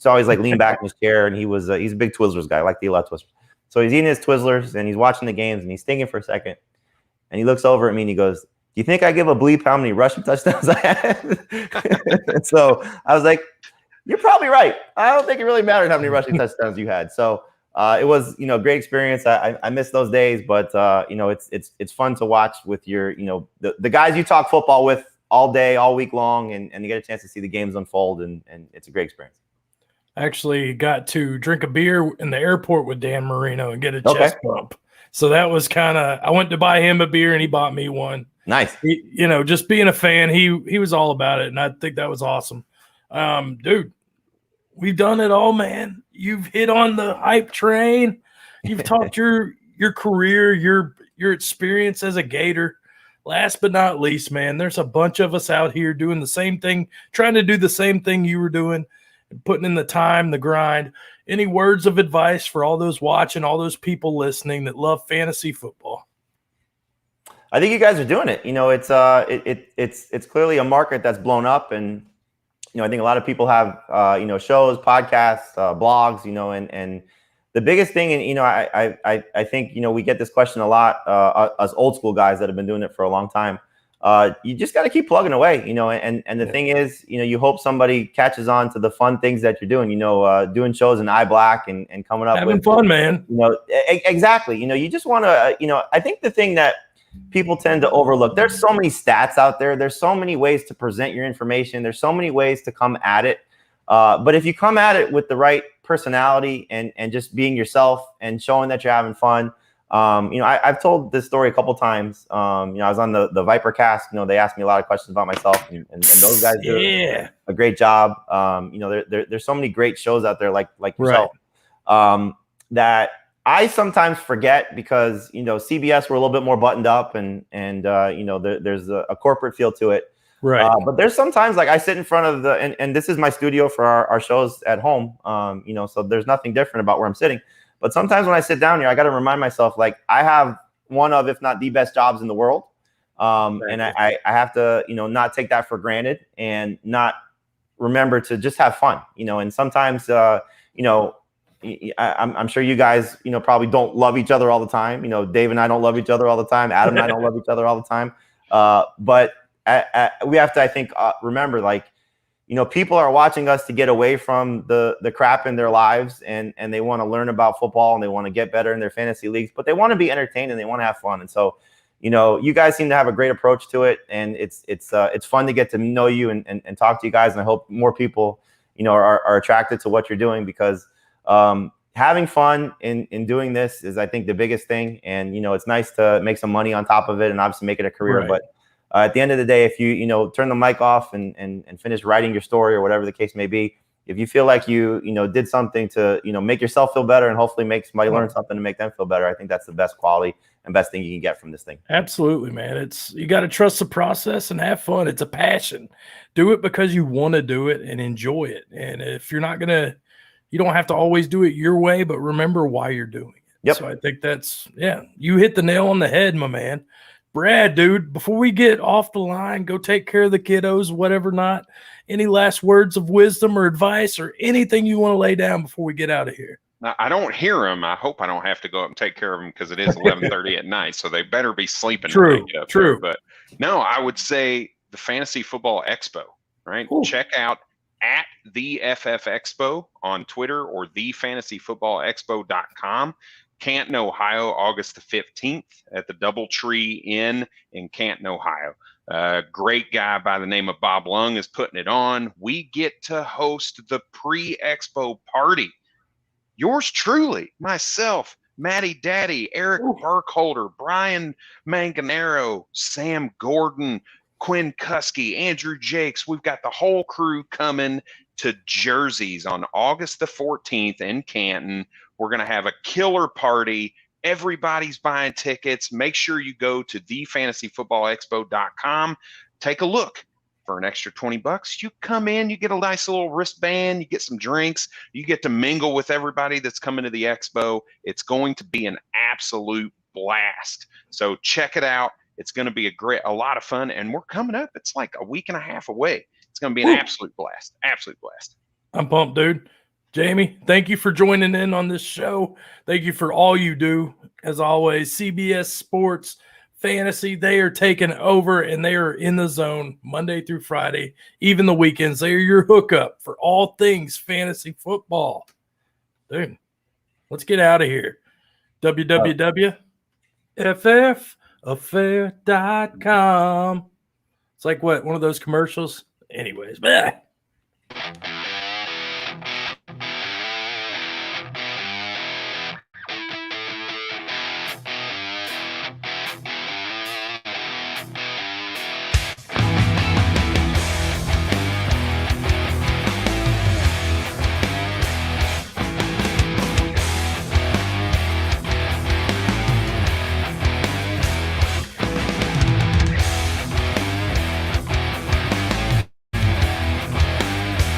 always like leaned back in his chair, and he's a big Twizzlers guy, like the love Twizzlers. So he's eating his Twizzlers and he's watching the games and he's thinking for a second, and he looks over at me and he goes, "Do you think I give a bleep how many rushing touchdowns I had?" And so I was like, "You're probably right. I don't think it really mattered how many rushing touchdowns you had." So it was, you know, great experience. I miss those days, but you know, it's fun to watch with your, you know, the guys you talk football with all day, all week long, and you get a chance to see the games unfold, and it's a great experience. Actually got to drink a beer in the airport with Dan Marino and get a chest bump. So that was kind of, I went to buy him a beer and he bought me one. Nice. You know, just being a fan, he was all about it, and I think that was awesome. Dude, we've done it all, man. You've hit on the hype train. You've talked your career, your experience as a Gator. Last but not least, man, there's a bunch of us out here doing the same thing, trying to do the same thing you were doing, and putting in the time, the grind. Any words of advice for all those watching, all those people listening that love fantasy football? I think you guys are doing it. You know, it's clearly a market that's blown up, and you know, I think a lot of people have you know, shows, podcasts, blogs, you know, and the biggest thing, and you know, I think, you know, we get this question a lot, us old school guys that have been doing it for a long time. You just got to keep plugging away, you know, and the thing is, you know, you hope somebody catches on to the fun things that you're doing, you know, doing shows in iBlack and coming up having with fun, man. You know, exactly. You know, you just want to, you know, I think the thing that people tend to overlook, there's so many stats out there. There's so many ways to present your information. There's so many ways to come at it. But if you come at it with the right personality and just being yourself and showing that you're having fun, you know, I've told this story a couple times. You know, I was on the Viper cast. You know, they asked me a lot of questions about myself, and those guys do a great job. You know, there's so many great shows out there like yourself, that I sometimes forget because, you know, CBS were a little bit more buttoned up, and you know, there's a corporate feel to it. Right. But there's sometimes, like, I sit in front of and this is my studio for our shows at home. You know, so there's nothing different about where I'm sitting. But sometimes when I sit down here, I got to remind myself, like, I have one of, if not the best jobs in the world. And I have to, you know, not take that for granted and not remember to just have fun, you know. And sometimes, you know, I'm sure you guys, you know, probably don't love each other all the time. You know, Dave and I don't love each other all the time. Adam and I don't love each other all the time. But we have to, I think, remember, like, you know, people are watching us to get away from the crap in their lives, and they want to learn about football, and they want to get better in their fantasy leagues, but they want to be entertained and they want to have fun. And so, you know, you guys seem to have a great approach to it, and it's fun to get to know you and talk to you guys. And I hope more people, you know, are attracted to what you're doing, because having fun in doing this is, I think, the biggest thing. And, you know, it's nice to make some money on top of it and obviously make it a career. Right. But at the end of the day, if you know, turn the mic off and finish writing your story or whatever the case may be, if you feel like you know, did something to, you know, make yourself feel better and hopefully make somebody learn something to make them feel better, I think that's the best quality and best thing you can get from this thing. Absolutely, man. You got to trust the process and have fun. It's a passion. Do it because you want to do it and enjoy it. And if you're not gonna, you don't have to always do it your way, but remember why you're doing it. Yep. So I think you hit the nail on the head, my man. Brad, dude, before we get off the line, go take care of the kiddos, whatever not. Any last words of wisdom or advice or anything you want to lay down before we get out of here? Now, I don't hear them. I hope I don't have to go up and take care of them, because it is 11:30 at night, so they better be sleeping. True. But no, I would say the Fantasy Football Expo, right? Ooh. Check out at the FF Expo on Twitter or thefantasyfootballexpo.com. Canton, Ohio, August the 15th at the Doubletree Inn in Canton, Ohio. Great guy by the name of Bob Lung is putting it on. We get to host the pre-expo party. Yours truly, myself, Matty Daddy, Eric Burkholder, Brian Manganero, Sam Gordon, Quinn Kuski, Andrew Jakes. We've got the whole crew coming to Jersey's on August the 14th in Canton. We're going to have a killer party. Everybody's buying tickets. Make sure you go to thefantasyfootballexpo.com. Take a look. For an extra $20, you come in, you get a nice little wristband, you get some drinks, you get to mingle with everybody that's coming to the expo. It's going to be an absolute blast. So check it out. It's going to be a lot of fun, and we're coming up. It's like a week and a half away. It's going to be an absolute blast. Absolute blast. I'm pumped, dude. Jamey, thank you for joining in on this show. Thank you for all you do. As always, CBS Sports Fantasy, they are taking over, and they are in the zone Monday through Friday, even the weekends. They are your hookup for all things fantasy football. Dude, Let's get out of here. www.ffaffair.com. It's like what? One of those commercials? Anyways, bleh.